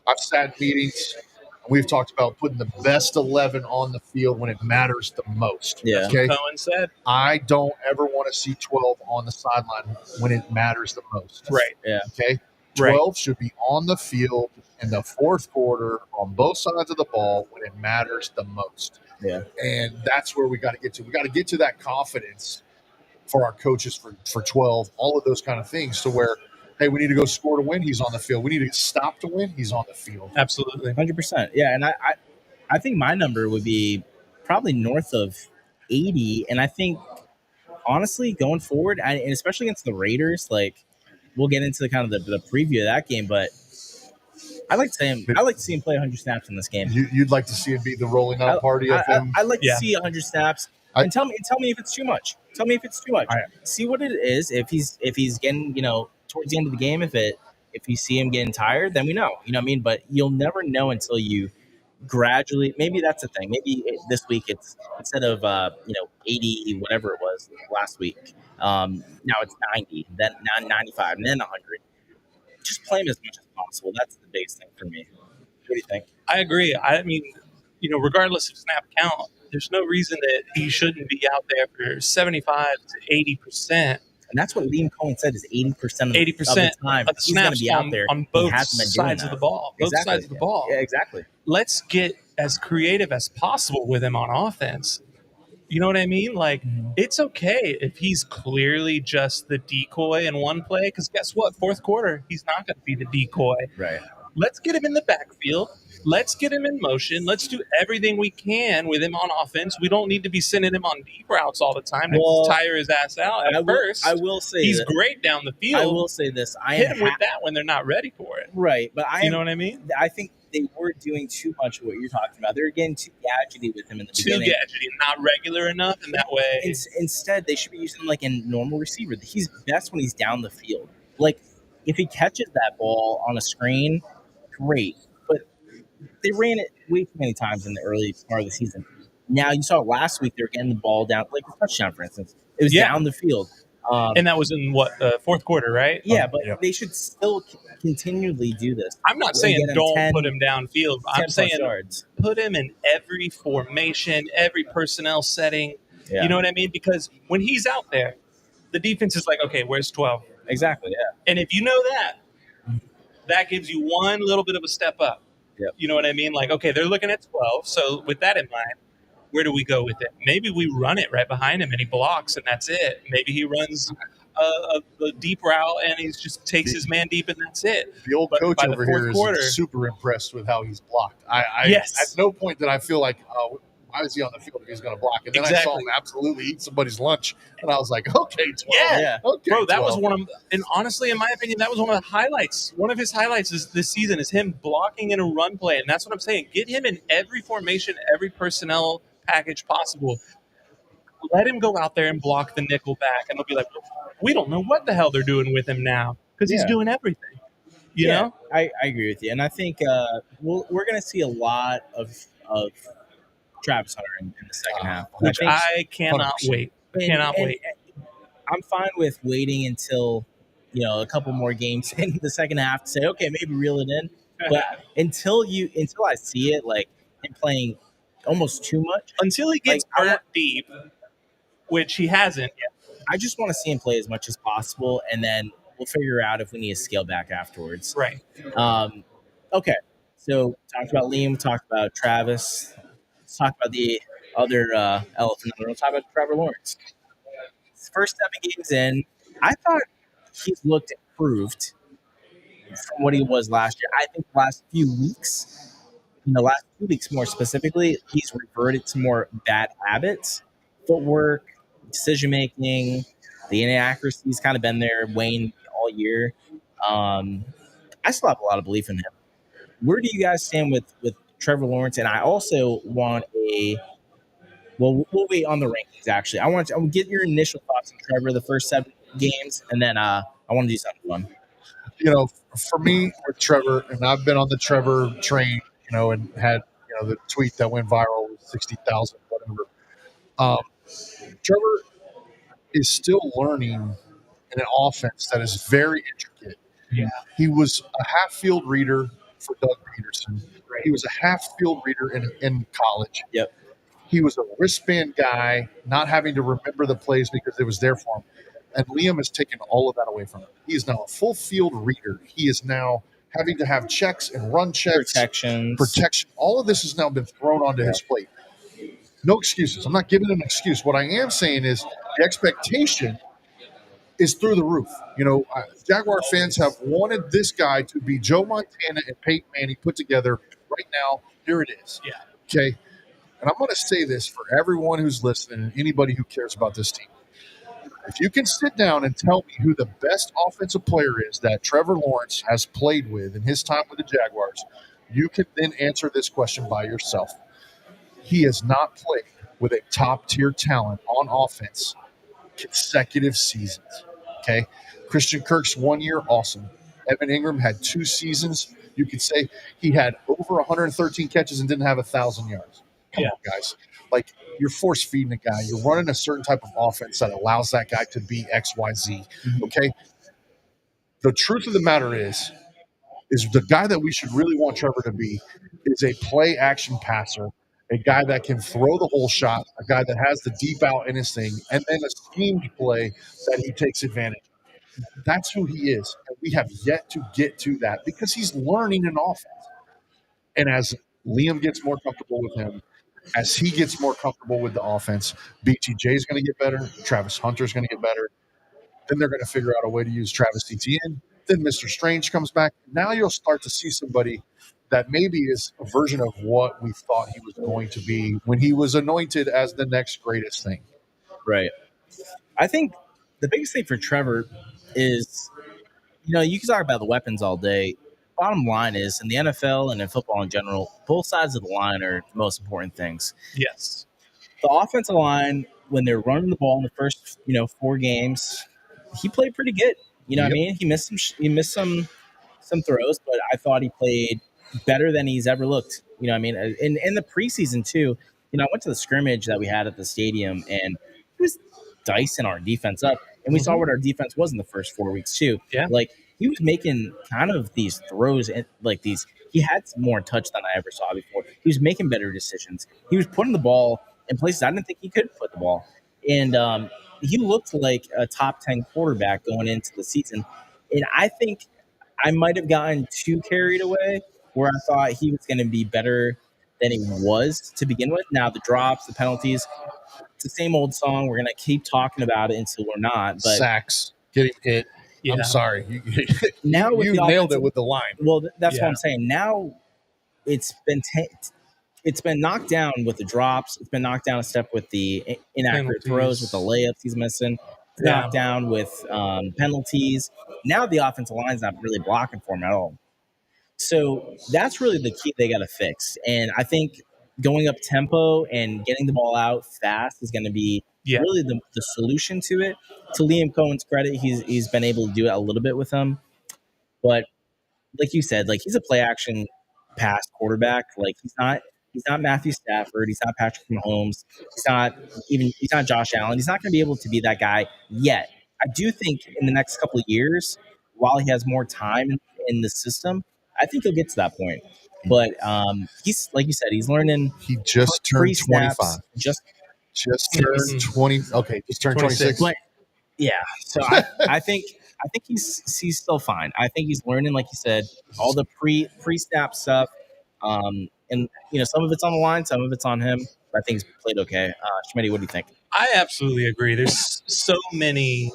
I've sat in meetings. We've talked about putting the best 11 on the field when it matters the most. Yeah. Okay. Cohen said. I don't ever want to see 12 on the sideline when it matters the most. Right. Yeah. Okay. 12 should be on the field in the fourth quarter on both sides of the ball when it matters the most. Yeah. And that's where we got to get to. We got to get to that confidence for our coaches for 12, all of those kind of things to where, hey, we need to go score to win, he's on the field. We need to get stopped to win, he's on the field. Absolutely. 100%. Yeah, and I think my number would be probably north of 80. And I think, honestly, going forward, and especially against the Raiders, like, we'll get into the preview of that game, but I like to see him play 100 snaps in this game. You'd like to see it be the rolling out party of him? I'd like to see 100 snaps. And tell me if it's too much. Tell me if it's too much. See what it is. If he's getting, towards the end of the game, if you see him getting tired, then we know. You know what I mean? But you'll never know until you gradually. Maybe that's the thing. Maybe this week it's instead of 80 whatever it was last week. Now it's 90, then 95, and then 100. Just play him as much as possible. That's the biggest thing for me. What do you think? I agree. I mean, regardless of snap count, there's no reason that he shouldn't be out there for 75 to 80%. And that's what Liam Cohen said is 80% of the time of the he's going to be out there on both sides of the ball. Both sides of the ball. Yeah, exactly. Let's get as creative as possible with him on offense. You know what I mean? Like, it's okay if he's clearly just the decoy in one play, because guess what? Fourth quarter, he's not going to be the decoy. Right. Let's get him in the backfield. Let's get him in motion. Let's do everything we can with him on offense. We don't need to be sending him on deep routes all the time to tire his ass out. I will say he's great down the field. I will say this: hit him with that when they're not ready for it. Right, but you know what I mean? I think they were doing too much of what you're talking about. They were getting too gadgety with him in the beginning. Too gadgety, not regular enough in that way. Instead, they should be using him like a normal receiver. He's best when he's down the field. Like, if he catches that ball on a screen, great. They ran it way too many times in the early part of the season. Now, you saw last week, they were getting the ball down, like a touchdown, for instance. It was down the field. And that was in fourth quarter, right? Yeah, but they should still continually do this. I'm not saying don't put him downfield. I'm saying yards. Put him in every formation, every personnel setting. Yeah. You know what I mean? Because when he's out there, the defense is like, okay, where's 12? Exactly, yeah. And if you know that gives you one little bit of a step up. Yep. You know what I mean? Like, okay, they're looking at 12. So with that in mind, where do we go with it? Maybe we run it right behind him and he blocks and that's it. Maybe he runs a deep route and he just takes his man deep and that's it. The old But coach by the over fourth here is quarter, super impressed with how he's blocked. I Yes. at no point did I feel like, oh, why is he on the field if he's going to block? And then I saw him Exactly. absolutely eat somebody's lunch, and I was like, okay, 12. Yeah. Okay, bro, that was 12. one of, and honestly, in my opinion, that was one of the highlights. One of his highlights is this season is him blocking in a run play, and that's what I'm saying. Get him in every formation, every personnel package possible. Let him go out there and block the nickel back, and they'll be like, we don't know what the hell they're doing with him now because he's Yeah. doing everything. You know? I agree with you, and I think we're going to see a lot of Travis Hunter in the second half, Which I think, I cannot 100%. wait. I cannot wait. I'm fine with waiting until a couple more games in the second half to say, okay, maybe reel it in. But until I see it, like him playing almost too much, Until he gets Like, I burnt deep, which he hasn't yet. I just want to see him play as much as possible, and then we'll figure out if we need to scale back afterwards. Right. Okay, so talked about Liam, talked about Travis. Let's talk about the other elephant in the room. Let's talk about Trevor Lawrence. His first 7 games in, I thought he's looked improved from what he was last year. I think the last few weeks, last 2 weeks more specifically, he's reverted to more bad habits, footwork, decision making. The inaccuracy's kind of been there, Wayne, all year. I still have a lot of belief in him. Where do you guys stand with Trevor Lawrence? And I also want we'll wait on the rankings. Actually, I'll get your initial thoughts on Trevor the first 7 games, and then I want to do something fun. For me with Trevor, and I've been on the Trevor train, and had the tweet that went viral, 60,000, whatever. Trevor is still learning in an offense that is very intricate. Yeah. He was a half-field reader for Doug Peterson. He was a half-field reader in college. Yep. He was a wristband guy, not having to remember the plays because it was there for him. And Liam has taken all of that away from him. He is now a full field reader. He is now having to have checks and run checks, Protection. All of this has now been thrown onto his plate. No excuses. I'm not giving him an excuse. What I am saying is the expectation is through the roof. Jaguar fans have wanted this guy to be Joe Montana and Peyton Manning put together. Right now, here it is. Yeah. Okay. And I'm going to say this for everyone who's listening and anybody who cares about this team. If you can sit down and tell me who the best offensive player is that Trevor Lawrence has played with in his time with the Jaguars, you can then answer this question by yourself. He has not played with a top-tier talent on offense consecutive seasons. Okay? Christian Kirk's 1 year, awesome. Evan Ingram had 2 seasons. You could say he had over 113 catches and didn't have 1,000 yards. Come on, guys. Like, you're force feeding a guy. You're running a certain type of offense that allows that guy to be X, Y, Z. Okay. The truth of the matter is the guy that we should really want Trevor to be is a play action passer, a guy that can throw the whole shot, a guy that has the deep out in his thing, and then a schemed play that he takes advantage of. That's who he is. And we have yet to get to that because he's learning an offense. And as Liam gets more comfortable with him, as he gets more comfortable with the offense, BTJ is going to get better. Travis Hunter is going to get better. Then they're going to figure out a way to use Travis Etienne. Then Mr. Strange comes back. Now you'll start to see somebody that maybe is a version of what we thought he was going to be when he was anointed as the next greatest thing. Right. I think the biggest thing for Trevor is, you can talk about the weapons all day. Bottom line is, in the NFL and in football in general, both sides of the line are the most important things. Yes. The offensive line, when they're running the ball in the first, 4 games, he played pretty good. You know what I mean? He missed some throws, but I thought he played better than he's ever looked. You know what I mean? In the preseason too, I went to the scrimmage that we had at the stadium, and he was dicing our defense up. And we saw what our defense was in the first 4 weeks too. Yeah. Like, he was making kind of these throws and he had more touch than I ever saw before. He was making better decisions. He was putting the ball in places I didn't think he could put the ball. And he looked like a top 10 quarterback going into the season. And I think I might have gotten too carried away where I thought he was going to be better than he was to begin with. Now the drops, the penalties, it's the same old song. We're going to keep talking about it until we're not. But Sacks, getting hit. Yeah. I'm sorry. now with you the nailed offensive, it with the line. well, that's what Yeah. I'm saying. Now it's been knocked down with the drops. It's been knocked down a step with the inaccurate throws, with the layups he's missing. It's Yeah. knocked down with penalties. Now the offensive line's not really blocking for him at all. So that's really the key they got to fix. And I think going up tempo and getting the ball out fast is going to be Yeah. really the solution to it. To Liam Cohen's credit, he's been able to do it a little bit with them. But like you said, like he's a play action pass quarterback. Like he's not Matthew Stafford. He's not Patrick Mahomes. He's not Josh Allen. He's not going to be able to be that guy yet. I do think in the next couple of years, while he has more time in the system, I think he'll get to that point. But he's like you said, he's learning He just turned pre-snaps. 25. Just turned 20. Okay, just turned 26. but yeah, so I think he's still fine. I think he's learning, like you said, all the pre-snap stuff. And some of it's on the line, some of it's on him. But I think he's played okay. Schmitty, what do you think? I absolutely agree. There's so many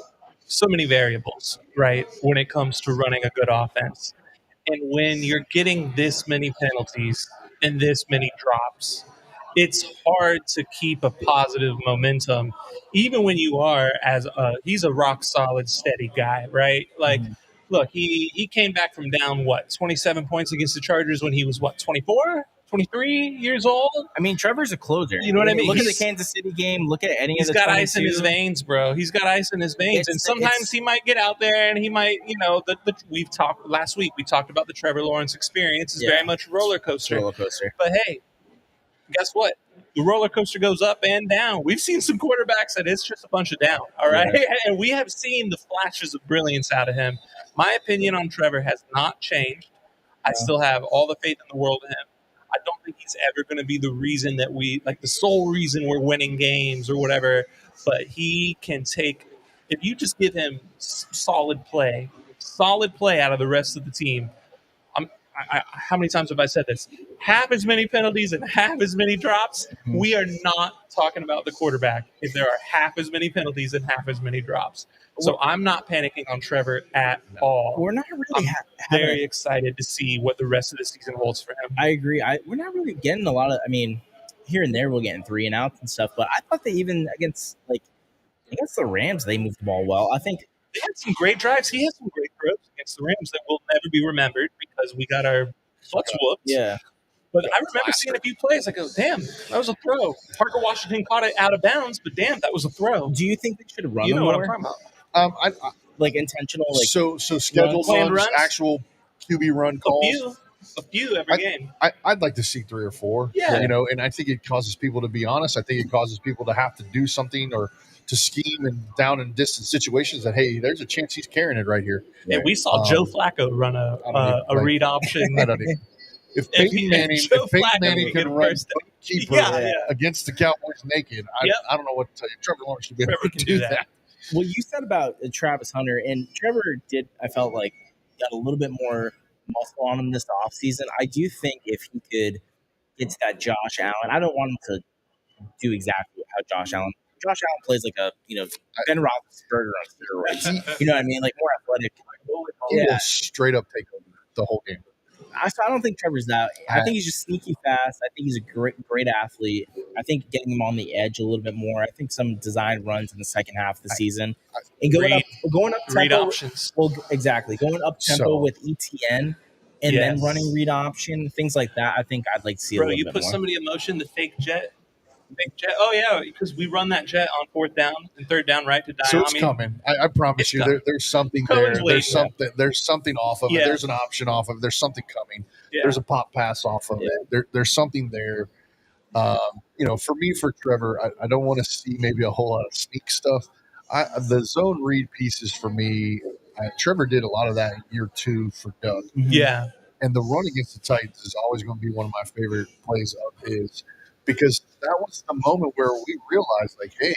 variables, right, when it comes to running a good offense. And when you're getting this many penalties and this many drops, it's hard to keep a positive momentum, even when you are he's a rock solid, steady guy, right? Like, look, he came back from down 27 points against the Chargers when he was 24, 23 years old. I mean, Trevor's a closer. You know what I mean? Look at the Kansas City game. Look at any of He's the got 22. ice in his veins, bro. He's got ice in his veins, and sometimes he might get out there and he might, we've talked last week. We talked about the Trevor Lawrence experience is very much a roller coaster. Roller coaster. But hey, guess what? The roller coaster goes up and down. We've seen some quarterbacks that it's just a bunch of down, all right? Yeah. And we have seen the flashes of brilliance out of him. My opinion on Trevor has not changed. I still have all the faith in the world in him. I don't think he's ever going to be the reason that the sole reason we're winning games or whatever. But he can take, if you just give him solid play out of the rest of the team. How many times have I said this? Half as many penalties and half as many drops. Mm-hmm. We are not talking about the quarterback if there are half as many penalties and half as many drops. So I'm not panicking on Trevor at all. We're not really very excited to see what the rest of the season holds for him. I agree. We're not really getting a lot of, here and there we're getting 3 and outs and stuff, but I thought that even against the Rams, they moved the ball well. I think they had some great drives. He had some great throws against the Rams that will never be remembered because we got our butts whooped. Yeah. But I remember seeing a few plays. I go, damn, that was a throw. Parker Washington caught it out of bounds, but damn, that was a throw. Do you think they should have run You know more? what I'm talking about. Intentional, so scheduled runs, actual QB run calls. A few every game. I'd like to see 3 or 4. Yeah, and I think it causes people to be honest. I think it causes people to have to do something or to scheme and down and distant situations that hey, there's a chance he's carrying it right here. Yeah, we saw Joe Flacco run a read option. I don't even. If Peyton Manning can run keeper against the Cowboys naked, I don't know what to tell you. Trevor Lawrence should be able to do that. What you said about Travis Hunter, and Trevor did, I felt like, got a little bit more muscle on him this offseason. I do think if he could get to that Josh Allen, I don't want him to do exactly how Josh Allen plays like a, Ben Roethlisberger on steroids. You know what I mean? Like more athletic. He will straight up take over the whole game. I don't think Trevor's that. I think he's just sneaky fast. I think he's a great athlete. I think getting him on the edge a little bit more. I think some design runs in the second half of the season. And going up tempo. Read options. Well, exactly. Going up tempo with ETN and then running read option, things like that. I think I'd like to see a little bit more. Bro, you put somebody in motion, the fake jet. Oh, yeah, because we run that jet on 4th down and 3rd down, right, to Diami. So it's coming. I promise you, there's something there. There's something off of it. There's an option off of it. There's something coming. Yeah. There's a pop pass off of it. There's something there. For Trevor, I don't want to see maybe a whole lot of sneak stuff. The zone read pieces for me, Trevor did a lot of that in year 2 for Doug. Mm-hmm. Yeah. And the run against the Titans is always going to be one of my favorite plays of his, because that was the moment where we realized, hey,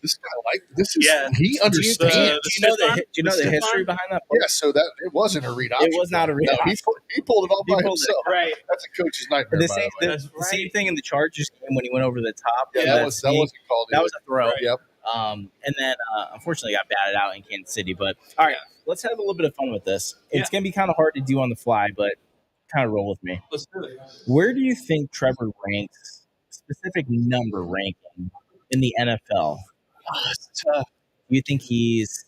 this guy this is Yeah. he understands. Do you know the stiff history arm? behind that play? Yeah, so that it wasn't a read option. It was not a read No, option. he pulled it all He by pulled it, himself. right. That's a coach's nightmare. The by same, the way. the same thing in the Chargers game when he went over the top. Yeah, of that wasn't called. that was a throw. Right. Yep. And then unfortunately got batted out in Kansas City. But all right, let's have a little bit of fun with this. It's going to be kind of hard to do on the fly, but kind of roll with me. Let's do it. Where do you think Trevor ranks, specific number ranking in the NFL? It's tough. Do you think he's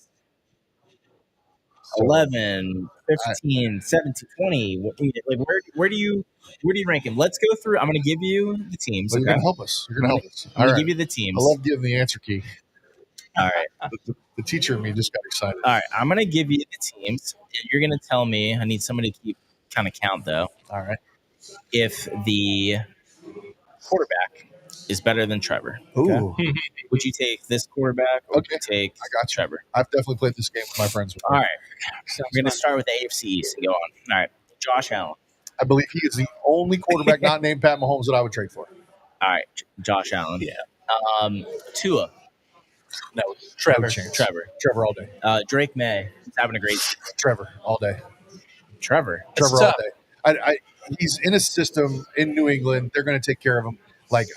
So, 11, 15, 17, 20? Like where do you rank him? Let's go through. I'm going to give you the teams. You're Okay? gonna help us. You're gonna help us. I'm All going right. to give you the teams. I love giving the answer key. All right. The teacher in me just got excited. All right. I'm going to give you the teams. You're going to tell me. I need somebody to keep kind of count, though. All right. If the quarterback is better than Trevor. Ooh, Would you take this quarterback or would you take I got you. Trevor? I've definitely played this game with my friends. All right. So we're going to start with the AFC East and go on. All right. Josh Allen. I believe he is the only quarterback not named Pat Mahomes that I would trade for. All right. Josh Allen. Yeah. Tua. No, Trevor. No chance. Trevor. Trevor all day. Drake May. He's having a great season. Trevor all day. Trevor. Trevor all tough. day. He's in a system in New England. They're going to take care of him. Like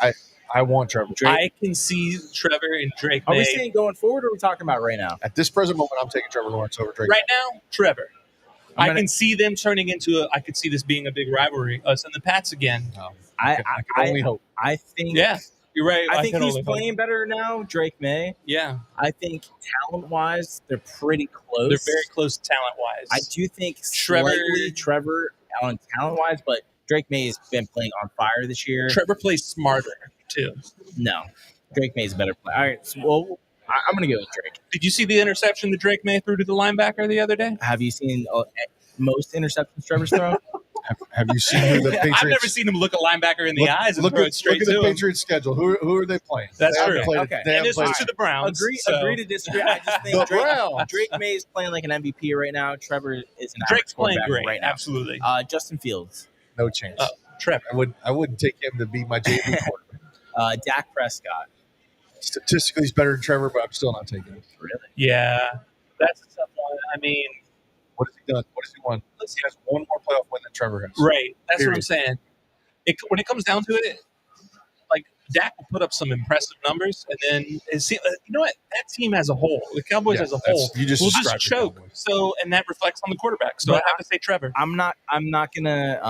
I want Trevor. Drake. I can see Trevor and Drake Are we May. saying going forward or are we talking about right now? At this present moment, I'm taking Trevor Lawrence over Drake. Right now, Trevor. I'm I gonna- can see them turning into I could see this being a big rivalry, us and the Pats again. I can only hope. I think. Yeah, you're right. I think can he's only hope. playing better now, Drake May. Yeah, I think talent-wise, they're pretty close. they're very close talent-wise. I do think Trevor- slightly Trevor on talent-wise, but Drake May has been playing on fire this year. Trevor plays smarter, too. No, Drake May is a better player. All right, so, well, I'm going to go with Drake. Did you see the interception that Drake May threw to the linebacker the other day? Have you seen most interceptions Trevor's thrown? Have you seen who the Patriots? I've never seen him look a linebacker in the eyes and Look throw at it straight the to him. Patriots schedule. Who are they playing? That's They true. haven't played it. Okay. They And haven't this played was to it. the Browns. Agree to disagree. I just think The Drake, Browns. Drake May is playing like an MVP right now. Trevor is an Drake's average playing quarterback great, right now. absolutely. Justin Fields, No chance. Trevor. I wouldn't take him to be my JV quarterback. Dak Prescott. Statistically, he's better than Trevor, but I'm still not taking him. Really? Yeah, that's a tough one. I mean, What has he done? What has he won? He has one more playoff win than Trevor has. right. That's what I'm Period. saying. When it comes down to it, like Dak will put up some impressive numbers, and then you know what? That team as a whole, the Cowboys Yeah, as a that's- whole, you just will just described the choke. Cowboys. So, and that reflects on the quarterback. So But I have to say Trevor. I'm not gonna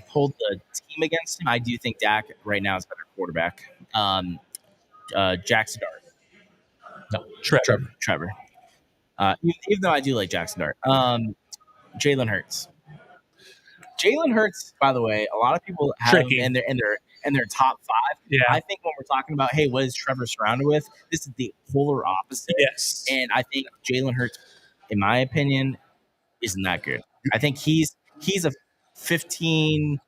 hold the team against him. I do think Dak right now is a better quarterback. Jackson Dart. No, Trevor. Even though I do like Jackson Dart. Jalen Hurts. Jalen Hurts, by the way, a lot of people have Tricky. him in their top 5. Yeah. I think when we're talking about, hey, what is Trevor surrounded with? This is the polar opposite. Yes. And I think Jalen Hurts, in my opinion, isn't that good. I think he's a 15,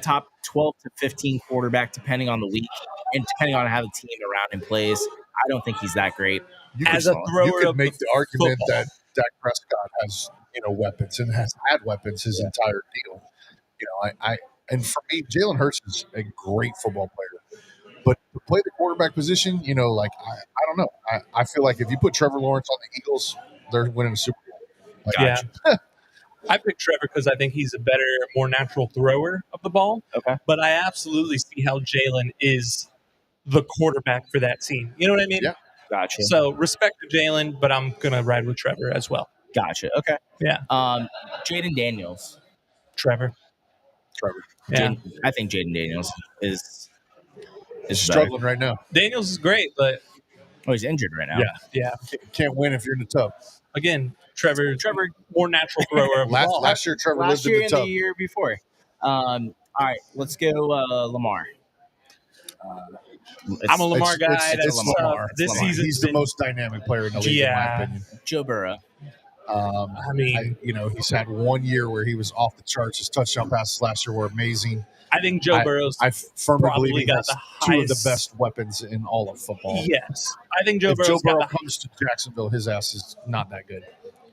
top 12 to 15 quarterback, depending on the week and depending on how the team around him plays. I don't think he's that great. You As could, a thrower you could of make the the argument football. that Dak Prescott has weapons and has had weapons his entire deal. And for me, Jalen Hurts is a great football player. But to play the quarterback position, I don't know. I feel like if you put Trevor Lawrence on the Eagles, they're winning a Super Bowl. Like, Yeah. I picked Trevor because I think he's a better, more natural thrower of the ball. Okay. But I absolutely see how Jalen is the quarterback for that team. You know what I mean? Yeah. Gotcha. So respect to Jalen, but I'm going to ride with Trevor as well. Gotcha. Okay. Yeah. Jaden Daniels. Trevor. Yeah. I think Jaden Daniels is struggling right now. Daniels is great, but he's injured right now. yeah. Can't win if you're in the tub. Again, Trevor, more natural thrower of the ball. Last year, Trevor Last lived year in and the the tub. year before. All right, let's go Lamar. I'm a Lamar guy. it's That's Lamar. This Lamar. season, He's the most dynamic player in the league, in my Yeah. opinion. Joe Burrow. I mean, He's had 1 year where he was off the charts. His touchdown passes last year were amazing. I think Joe Burrow's I firmly probably believe he got has the two of the highest- best weapons in all of football. Yes, I think Joe If Joe Burrow's Burrow got comes to Jacksonville, his ass is not that good.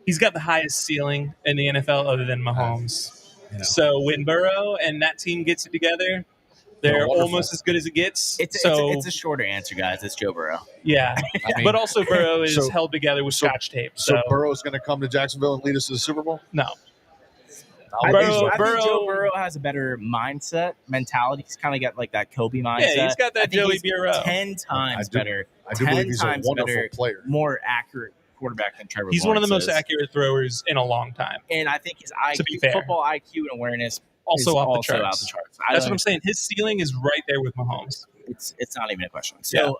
he's got the highest ceiling in the NFL other than Mahomes. You know. So when Burrow and that team gets it together, They're wonderful. almost as good as it gets. It's a shorter answer, guys. It's Joe Burrow. Yeah. I mean, But also Burrow is so- held together with Scotch tape. So Burrow's going to come to Jacksonville and lead us to the Super Bowl? No. I Burrow- think Joe Burrow has a better mentality. He's kind of got like that Kobe mindset. Yeah, he's got that I think Joey he's Burrow. 10 times better. I do believe he's a 10 times wonderful better, player. more accurate quarterback than Trevor He's one of the Lawrence most is. accurate throwers in a long time. And I think his To be IQ, fair. football IQ and awareness Also is off the also charts. out the charts. That's what I'm saying. His ceiling is right there with Mahomes. It's not even a question. So,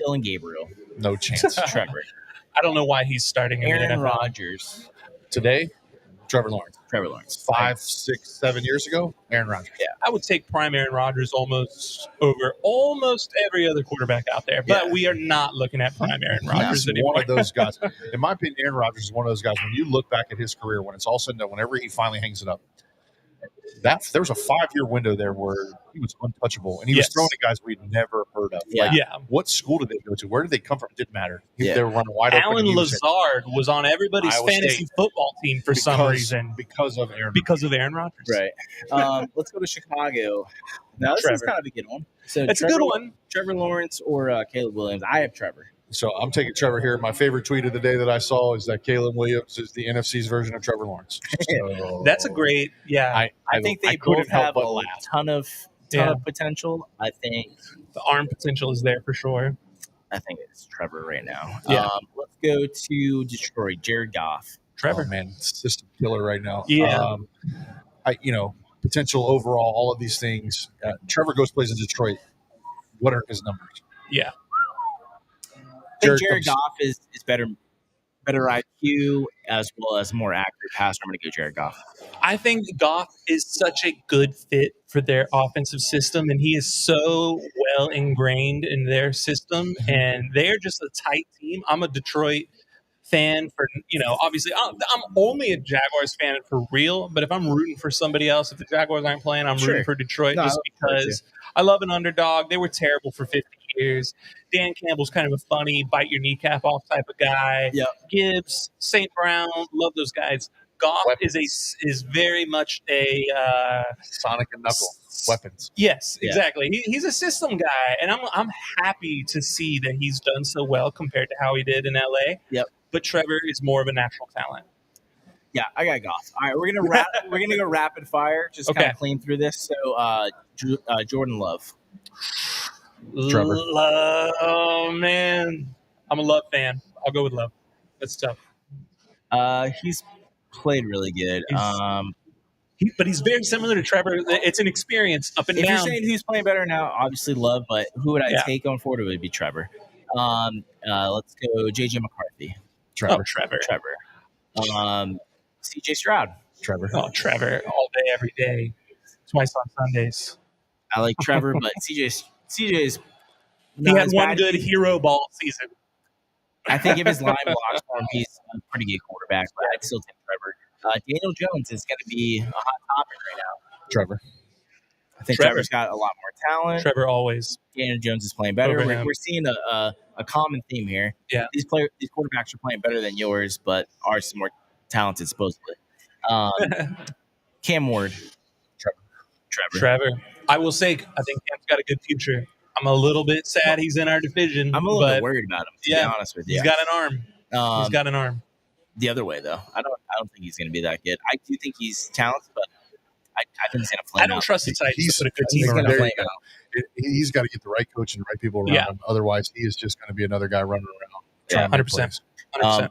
Dylan Gabriel, No chance. Trevor, I don't know why he's starting in the Aaron NFL. Rodgers, Today, Trevor Lawrence. 5, 6, 7 years ago, Aaron Rodgers. Yeah. I would take prime Aaron Rodgers almost over almost every other quarterback out there, but Yeah. we are not looking at prime Aaron He's Rodgers anymore. one of those guys. In my opinion, Aaron Rodgers is one of those guys. When you look back at his career, when it's all said and done, whenever he finally hangs it up, there was a 5-year window there where he was untouchable, and he was Yes. throwing to guys we'd never heard of. Yeah. Like, Yeah. what school did they go to? Where did they come from? It didn't matter. Yeah. They were running wide open. Alan and he was in. Lazard was on everybody's Iowa fantasy State. football team for some reason because of Aaron. because of Aaron Rodgers. Right. Let's go to Chicago. Now, this is Trevor. kind of a good one. So That's a good one. Trevor Lawrence or Caleb Williams? I have Trevor. So I'm taking Trevor here. My favorite tweet of the day that I saw is that Caleb Williams is the NFC's version of Trevor Lawrence. So That's a great, yeah. I think they couldn't both help have but a laugh. ton of potential. I think The arm potential is there for sure. it's Trevor right now. Yeah. Let's go to Detroit. Jared Goff. Trevor. Oh, man, system killer right now. Yeah. Potential overall, all of these things. Trevor goes plays in Detroit. What are his numbers? Yeah. I think Jared Jared comes- Goff is better IQ as well as more accurate passer. I'm going to go Jared Goff. I think Goff is such a good fit for their offensive system, and he is so well ingrained in their system, and they're just a tight team. I'm a Detroit fan for, obviously I'm only a Jaguars fan for real, but if I'm rooting for somebody else, if the Jaguars aren't playing, I'm Sure. rooting for Detroit No, just because I love an underdog. They were terrible for 50 years. Dan Campbell's kind of a funny, bite your kneecap off type of guy. Yep. Gibbs, St. Brown, love those guys. Goff Weapons. is very much a Sonic and Knuckle weapons. yes, Yeah. exactly. He's a system guy, and I'm happy to see that he's done so well compared to how he did in LA. Yep. But Trevor is more of a natural talent. Yeah, I got Goff. All right, we're gonna go rapid fire, just kind Okay. of clean through this. So, Jordan Love. Trevor. Oh man, I'm a Love fan. I'll go with Love. That's tough. He's played really good. He's- But he's very similar to Trevor. It's an experience up and If you're down. saying who's playing better now, obviously Love, but who would I Yeah. take going forward? It would be Trevor. Let's go JJ McCarthy. Oh, Trevor. CJ Stroud. Trevor. Oh, Trevor, all day, every day, twice on Sundays. I like Trevor, but CJ's He not had as one bad. good hero ball season. I think if his line blocks for him, he's a pretty good quarterback, but I'd still take Trevor. Daniel Jones is going to be a hot topic right now. Trevor. I think Trevor. Trevor's got a lot more talent. Trevor always. Daniel Jones is playing better. Over him. We're seeing a common theme here. Yeah. These quarterbacks are playing better than yours, but ours is more talented supposedly. Cam Ward. Trevor. Trevor. I will say, I think Cam's got a good future. I'm a little bit sad he's in our division. I'm a little bit but worried about him, to yeah, be honest with you. He's got an arm. He's got an arm. The other way though. I don't think he's going to be that good. I do think he's talented, but I think he's going to flame I don't out. trust the Titans He's to put a good He's team going around. to There flame you out. He's got to get the right coach and the right people around Yeah. him. Otherwise, he is just going to be another guy running around. Yeah, trying to make 100%. plays. 100%.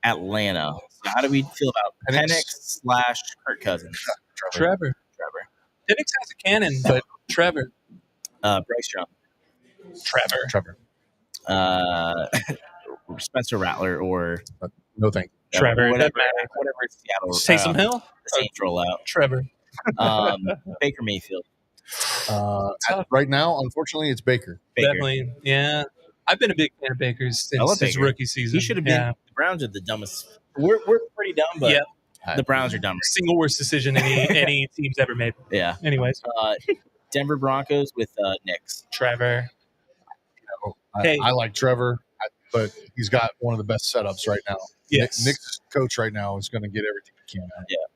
Atlanta. So how do we feel about Penix. Penix / Kirk Cousins? Trevor. Penix has a cannon, but Trevor. Bryce Young. Trevor. Spencer Rattler or No thank you. Trevor. whatever, Doesn't matter. whatever Seattle Taysom Hill? the Saints roll out. Trevor. Baker Mayfield. Right now, unfortunately, it's Baker. Baker. Definitely. Yeah. I've been a big fan of Baker's I love since his Baker. rookie season. He should have been. Yeah. The Browns are the dumbest. We're pretty dumb, but Yeah. the Browns are dumber. Single worst decision any team's ever made. Yeah. Anyways, Denver Broncos with Knicks. Trevor. I like Trevor, but he's got one of the best setups right now. Yes. Nick's coach right now is going to get everything. Can't.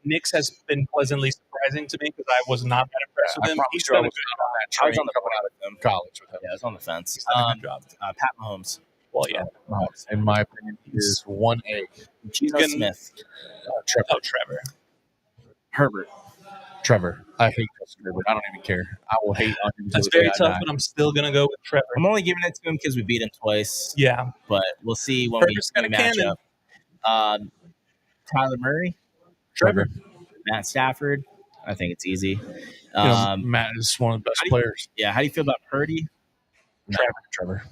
Knicks has been pleasantly surprising to me because I was not that impressed I with him. promise He's you, I done a was good not on that I was train on the coming out with him. of college with him. Yeah, I was on the fence. He's done a good job. Pat Mahomes. Well, yeah. Mahomes, in my opinion, he is 1A. Geno Gonna- Smith. Trevor. Oh, Trevor. Herbert. Trevor. I hate Justin Herbert. I don't even care. I will hate on him. That's until the very day I tough, die. but I'm still gonna go with Trevor. I'm only giving it to him because we beat him twice. Yeah, But we'll see when Herbert's got we a match cannon. up. Tyler Murray, Trevor. Matt Stafford. I think it's easy. You know, Matt is one of the best players. Yeah, how do you feel about Purdy? Trevor.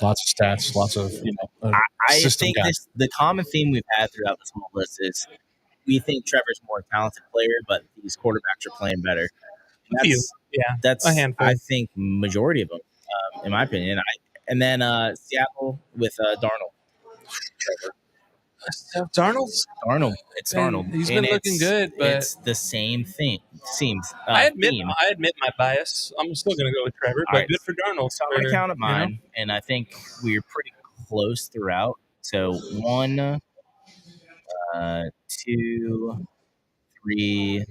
Lots of stats, lots of I system think guys. the common theme we've had throughout this whole list is we think Trevor's a more talented player, but these quarterbacks are playing better. A few. Yeah, That's a handful. I think majority of them, in my opinion. And then Seattle with Darnold. Darnold. It's Darnold. He's been looking good, but it's the same thing. Seems. I admit theme. my bias. I'm still going to go with Trevor, but right. good for Darnold. So I'm going to count at mine, and I think we're pretty close throughout. So 1, 2, 3,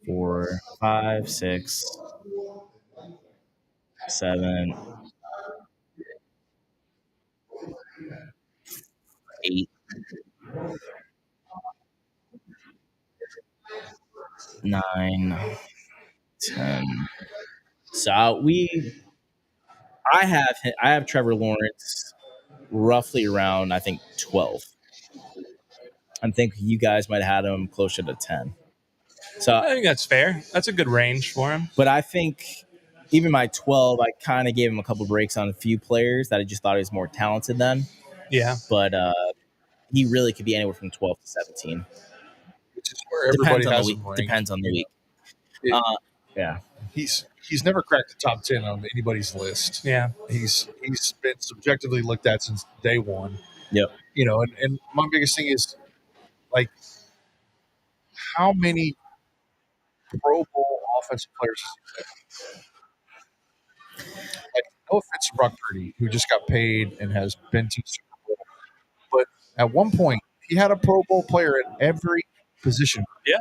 4, 5, 6, 7, 8, 9, 10. So I have Trevor Lawrence roughly around, I think, 12. I think you guys might have had him closer to 10. So I think that's fair. That's a good range for him. But I think even my 12, I kind of gave him a couple breaks on a few players that I just thought he was more talented than. Yeah. But he really could be anywhere from 12 to 17. Which is where everybody has him ranked. Depends on the week. Yeah. He's never cracked the top 10 on anybody's list. Yeah. He's been subjectively looked at since day one. Yep. You know, and my biggest thing is, like, how many Pro Bowl offensive players does he have? Like, no offense to Brock Purdy, who just got paid and has been to the Super Bowl. But at one point, he had a Pro Bowl player at every position. Yeah.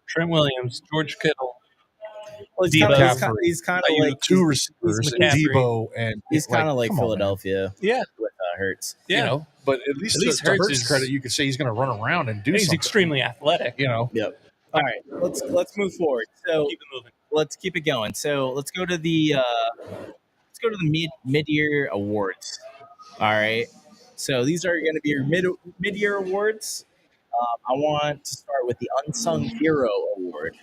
Trent Williams, George Kittle. Well, he's kind of like two receivers, Debo, and he's kind of like Philadelphia. Yeah, with Hurts. Yeah, you know, but at least to Hurts' credit, you could say he's going to run around and do something. He's extremely athletic. You know. Yep. All right, let's move forward. So keep it moving. Let's keep it going. So let's go to the mid-year awards. All right. So these are going to be your mid-year awards. I want to start with the Unsung Hero Award.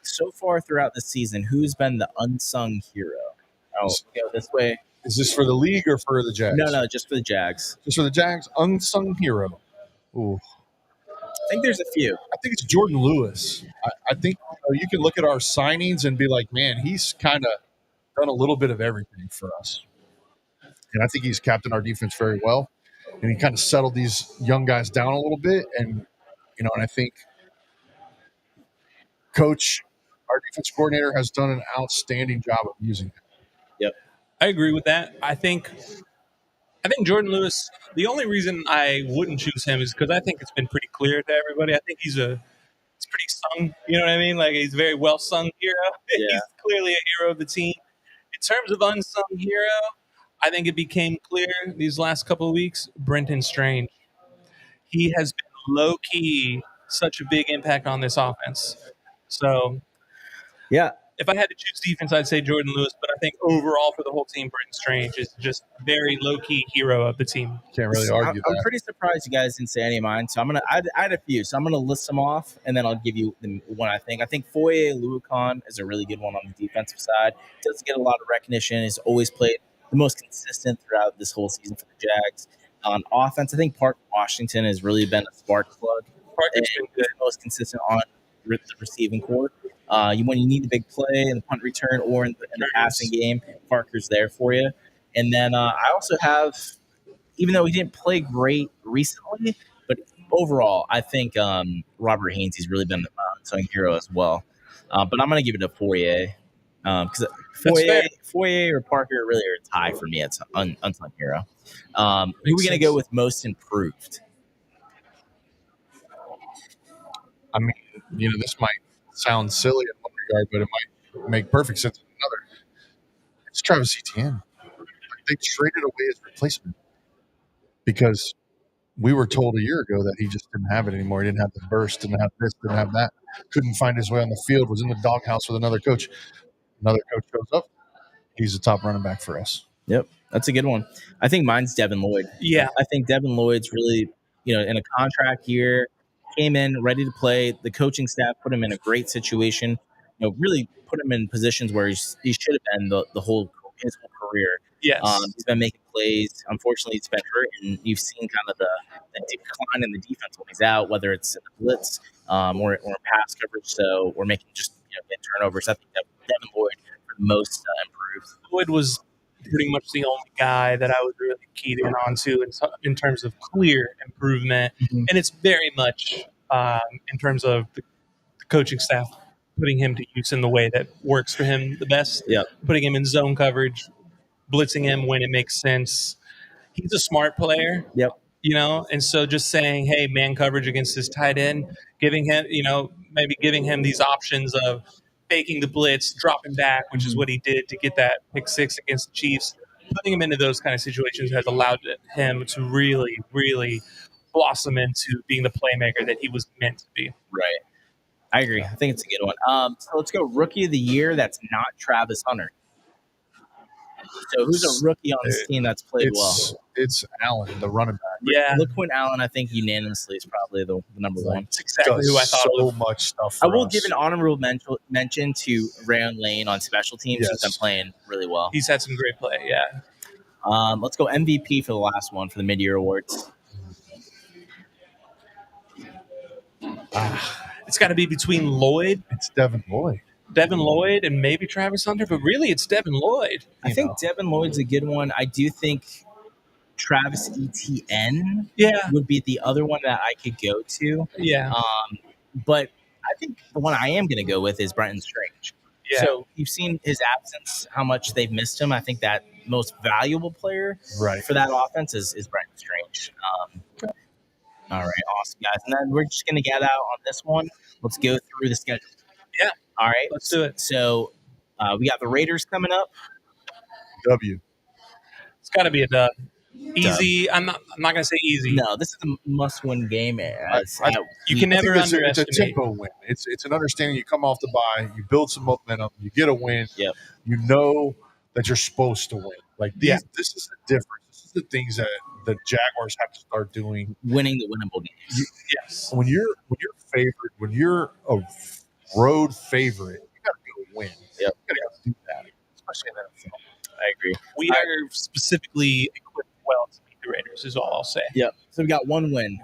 So far throughout the season, who's been the unsung hero? I'll go this way. Is this for the league or for the Jags? No, just for the Jags. Just for the Jags, unsung hero. Ooh. I think there's a few. I think it's Jordan Lewis. I think you can look at our signings and be like, man, he's kind of done a little bit of everything for us. And I think he's captained our defense very well. And he kind of settled these young guys down a little bit. And, you know, and I think Coach, our defense coordinator, has done an outstanding job of using him. Yep. I agree with that. I think Jordan Lewis, the only reason I wouldn't choose him is because I think it's been pretty clear to everybody. I think he's pretty sung, you know what I mean? Like, he's a very well sung hero. Yeah. He's clearly a hero of the team. In terms of unsung hero, I think it became clear these last couple of weeks, Brenton Strange. He has been low key such a big impact on this offense. So, yeah. If I had to choose defense, I'd say Jordan Lewis. But I think overall for the whole team, Brenton Strange is just very low-key hero of the team. Can't really argue that. I'm pretty surprised you guys didn't say any of mine. So I had a few. So I'm going to list them off, and then I'll give you the one I think. I think Foye Oluokun is a really good one on the defensive side. Doesn't get a lot of recognition. He's always played the most consistent throughout this whole season for the Jags. On offense, I think Parker Washington has really been a spark plug. Parker's been good, most consistent on the receiving core. When you need the big play in the punt return or in the passing game, Parker's there for you. And then I also have, even though he didn't play great recently, but overall, I think Robert Hainsey's really been the unsung hero as well. But I'm going to give it to Foye. Because Foye or Parker really are a tie for me. It's unsung hero. Who are we going to go with most improved? I mean, this might sound silly in one regard, but it might make perfect sense in another. It's Travis Etienne. They traded away his replacement because we were told a year ago that he just didn't have it anymore. He didn't have the burst, didn't have this, didn't have that. Couldn't find his way on the field, was in the doghouse with another coach. Another coach shows up. He's the top running back for us. Yep, that's a good one. I think mine's Devin Lloyd. Yeah. I think Devin Lloyd's really, in a contract year, came in ready to play. The coaching staff put him in a great situation. Really put him in positions where he should have been his whole career. Yes. He's been making plays. Unfortunately, he's been hurt, and you've seen kind of the decline in the defense when he's out, whether it's in the blitz or in pass coverage. So we're making just get turnovers. I think Devin Lloyd for the most improved. Lloyd was pretty much the only guy that I was really keyed in onto in terms of clear improvement, and it's very much in terms of the coaching staff putting him to use in the way that works for him the best. Yeah, putting him in zone coverage, blitzing him when it makes sense. He's a smart player. Yep. And so just saying, hey, man coverage against this tight end, giving him, maybe giving him these options of faking the blitz, dropping back, which is what he did to get that pick six against the Chiefs. Putting him into those kind of situations has allowed him to really, really blossom into being the playmaker that he was meant to be. Right. I agree. I think it's a good one. So let's go rookie of the year. That's not Travis Hunter. So who's a rookie on this team that's played well? It's Allen, the running back. Yeah. LaQuint Allen, I think unanimously is probably the number one. That's exactly who I thought so of. much stuff. I will give an honorable mention to Rayon Lane on special teams. Yes. He's been playing really well. He's had some great play, yeah. Let's go MVP for the last one for the mid-year awards. It's got to be between Lloyd. It's Devin Lloyd. Devin Lloyd and maybe Travis Hunter, but really it's Devin Lloyd. I think Devin Lloyd's a good one. I do think Travis Etienne would be the other one that I could go to. Yeah. But I think the one I am going to go with is Brenton Strange. Yeah. So you've seen his absence, how much they've missed him. I think that most valuable player for that offense is Brenton Strange. All right, awesome, guys. And then we're just going to get out on this one. Let's go through the schedule. Yeah. All right. Let's do it. So we got the Raiders coming up. W. It's got to be a dub. Easy. I'm not going to say easy. No, this is a must-win game. You can never underestimate. It's a tempo win. It's an understanding. You come off the bye, you build some momentum, you get a win. Yep. You know that you're supposed to win. Like this is the difference. This is the things that the Jaguars have to start doing. Winning the winnable games. Yes. When you're favored, when you're a road favorite, you got to go win. Yep. You got to go do that, especially in the NFL. I agree. We are specifically equipped well to beat the Raiders, is all I'll say. Yep. So we got one win.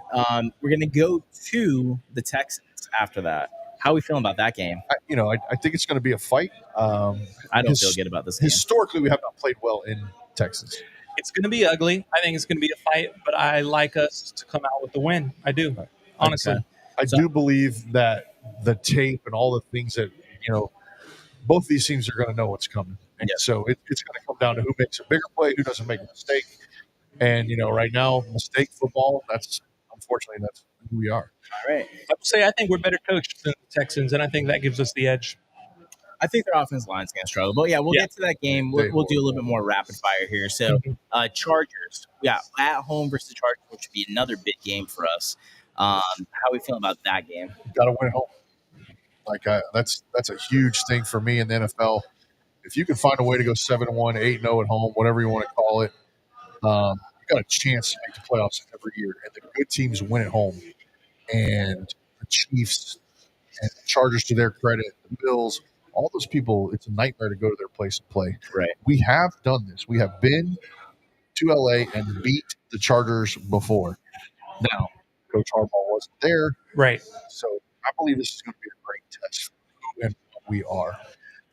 We're going to go to the Texans after that. How are we feeling about that game? I think it's going to be a fight. I don't feel good about this game. Historically, we have not played well in Texas. It's going to be ugly. I think it's going to be a fight, but I like us to come out with the win. I do, honestly. I do believe that the tape and all the things that, both of these teams are going to know what's coming. And so it's going to come down to who makes a bigger play, who doesn't make a mistake. And, right now, mistake football, that's who we are. All right. I would say I think we're better coached than the Texans, and I think that gives us the edge. I think their offensive line's going to struggle. But, we'll get to that game. We'll do a little bit more rapid fire here. So, Chargers. We got at home versus the Chargers, which would be another big game for us. How are we feeling about that game? Got to win at home. That's a huge thing for me in the NFL. If you can find a way to go 7-1, 8-0 at home, whatever you want to call it, you got a chance to make the playoffs every year. And the good teams win at home. And the Chiefs and the Chargers, to their credit, the Bills, all those people, it's a nightmare to go to their place and play. Right. We have done this. We have been to LA and beat the Chargers before. Now, Coach Harbaugh wasn't there. Right. So I believe this is going to be a great test for who and what we are.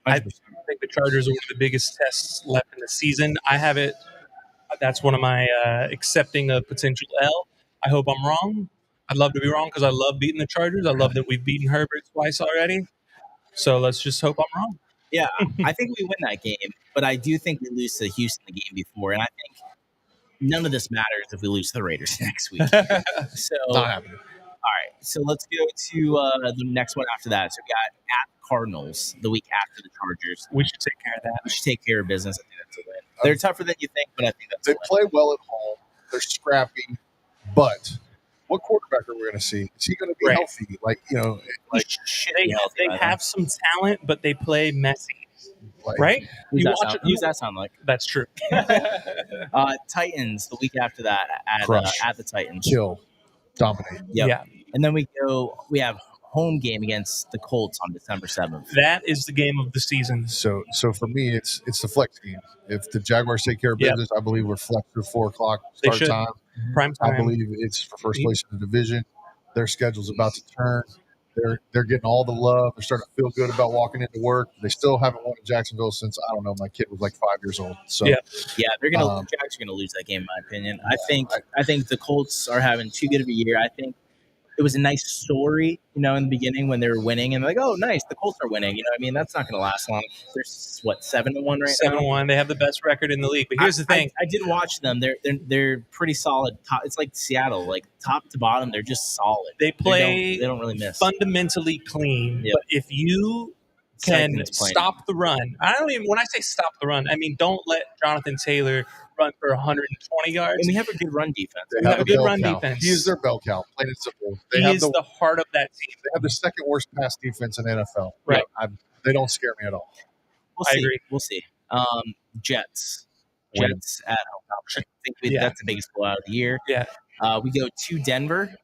I think the Chargers are one of the biggest tests left in the season. I have it. That's one of my accepting a potential L. I hope I'm wrong. I'd love to be wrong because I love beating the Chargers. I love that we've beaten Herbert twice already. So let's just hope I'm wrong. Yeah, I think we win that game, but I do think we lose to Houston the game before, and I think none of this matters if we lose to the Raiders next week. So, Not happening. all right. So let's go to the next one after that. So we got at Cardinals the week after the Chargers. We should take care of that. We should take care of business. I think that's a win. They're tougher than you think, but I think that's They a win. play well at home. They're scrappy, but what quarterback are we going to see? Is he going to be Right. healthy? Like, you know, like, They have some talent, but they play messy, right? Who's You that, watch sound, it- who's that sound like? That's true. Titans the week after that Crush. at the Titans. kill, dominate. Yep. Yeah, And then we have home game against the Colts on December 7th. that is the game of the season. So for me, it's the flex game. If the Jaguars take care of Yep. business, I believe we're flex for 4:00 They start should. time. Prime I time. believe it's for first place in the division. Their schedule's about to turn. They're getting all the love. They're starting to feel good about walking into work. They still haven't won in Jacksonville since, I don't know, my kid was like 5 years old. So Yeah. Yeah, they're Jags are gonna lose that game, in my opinion. I think the Colts are having too good of a year. I think it was a nice story, in the beginning when they were winning, and they're like, oh, nice, the Colts are winning. You know what I mean? That's not going to last long. They're 7-1 right now. 7-1. They have the best record in the league. But here's the thing. I did watch them. They're pretty solid. It's like Seattle, like top to bottom, they're just solid. They play They don't really miss. fundamentally clean. Yep. But if you can Second's playing. stop the run, when I say stop the run, I mean don't let Jonathan Taylor run for 120 yards. And we have a good run defense. they We have a good bell run cow. defense. He is their bell cow, plain and simple. They He have is the heart of that team. they have the second worst pass defense in NFL. Right. They don't scare me at all. We'll I see. agree. We'll see. Jets Win. at home. I think Yeah. that's the biggest blowout of the year. Yeah. We go to Denver.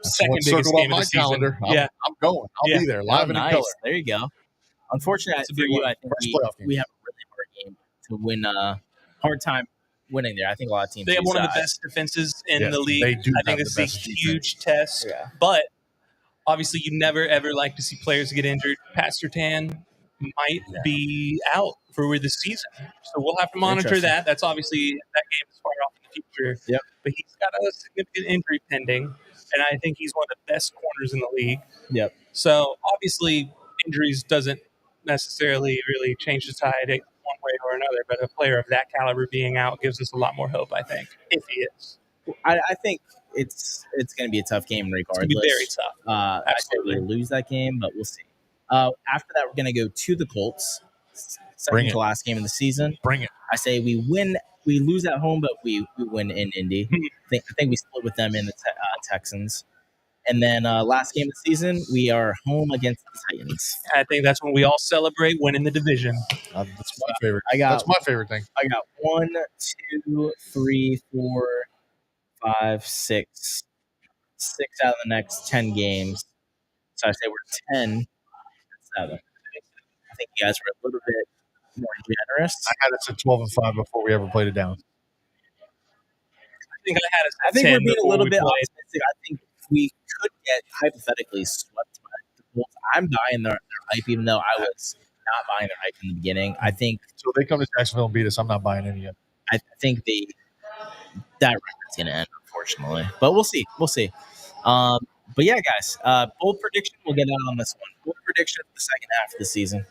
That's Second what's biggest circled game on of my the season. calendar. Yeah. I'm going. I'll Yeah. be there, live and in color. There you go. Unfortunately It's a for big you, one. I think First playoff game. we have a really hard game to win. Hard time winning there. I think a lot of teams. They have do one of the that. best defenses in Yes, the league. they do I think have it's the a best defense. huge test. Yeah. But obviously, you never ever like to see players get injured. Pat Surtain might be out for the season, so we'll have to monitor Interesting. that. That's obviously that game is far off in the future. Yep. But he's got a significant injury pending, and I think he's one of the best corners in the league. Yep. So obviously, injuries doesn't necessarily really change the tide one way or another. But a player of that caliber being out gives us a lot more hope. I think if he is, I think it's going to be a tough game it's regardless. going to be very tough. I say Absolutely. we'll lose that game, but we'll see. After that, we're going to go to the Colts. Bring Second it. to last game of the season. Bring it. I say we win. We lose at home, but we win in Indy. I think we split with them in the Texans. And then last game of the season, we are home against the Titans. I think that's when we all celebrate winning the division. That's my favorite. I got That's my favorite thing. 1, 2, 3, 4, 5, 6 out of the next 10 games. So I say we're 10-7. I think you guys were a little bit more generous. I had us at 12-5 before we ever played it down. I think I had us I at think 10 we're being a before little we bit played. optimistic. I think if we could get hypothetically swept by the Colts, I'm buying their hype, even though I was not buying their hype in the beginning. I think So they come to Jacksonville and beat us. I'm not buying any yet. that record's gonna end, unfortunately. But we'll see. We'll see. But yeah, guys, bold prediction. We'll get out on this one. Bold prediction for the second half of the season.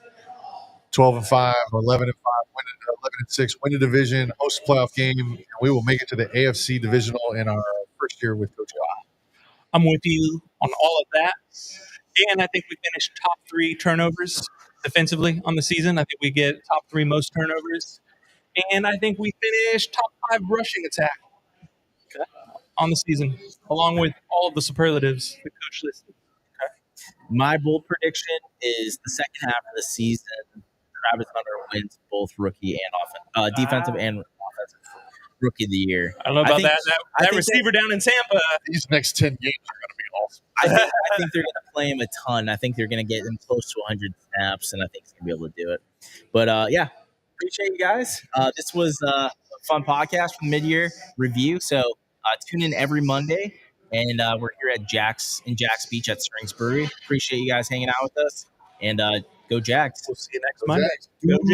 12-5 or 11-5, win 11-6, win the division, host a playoff game, and we will make it to the AFC divisional in our first year with Coach Goff. I'm with you on all of that. And I think we finished top 3 turnovers defensively on the season. I think we get top 3 most turnovers. And I think we finish top 5 rushing attack on the season, along with all of the superlatives the coach listed. My bold prediction is the second half of the season. Travis Hunter wins both rookie and defensive and offensive rookie of the year. I don't know about think- that. I That think receiver down in Tampa. These next 10 games are going to be awesome. I think they're going to play him a ton. I think they're going to get him close to 100 snaps, and I think he's going to be able to do it. But yeah, appreciate you guys. This was a fun podcast from mid-year review. So tune in every Monday, and we're here at Jack's Beach at Springs Brewery. Appreciate you guys hanging out with us, and go Jags. We'll see you next Go Monday. Jags. Go Jags.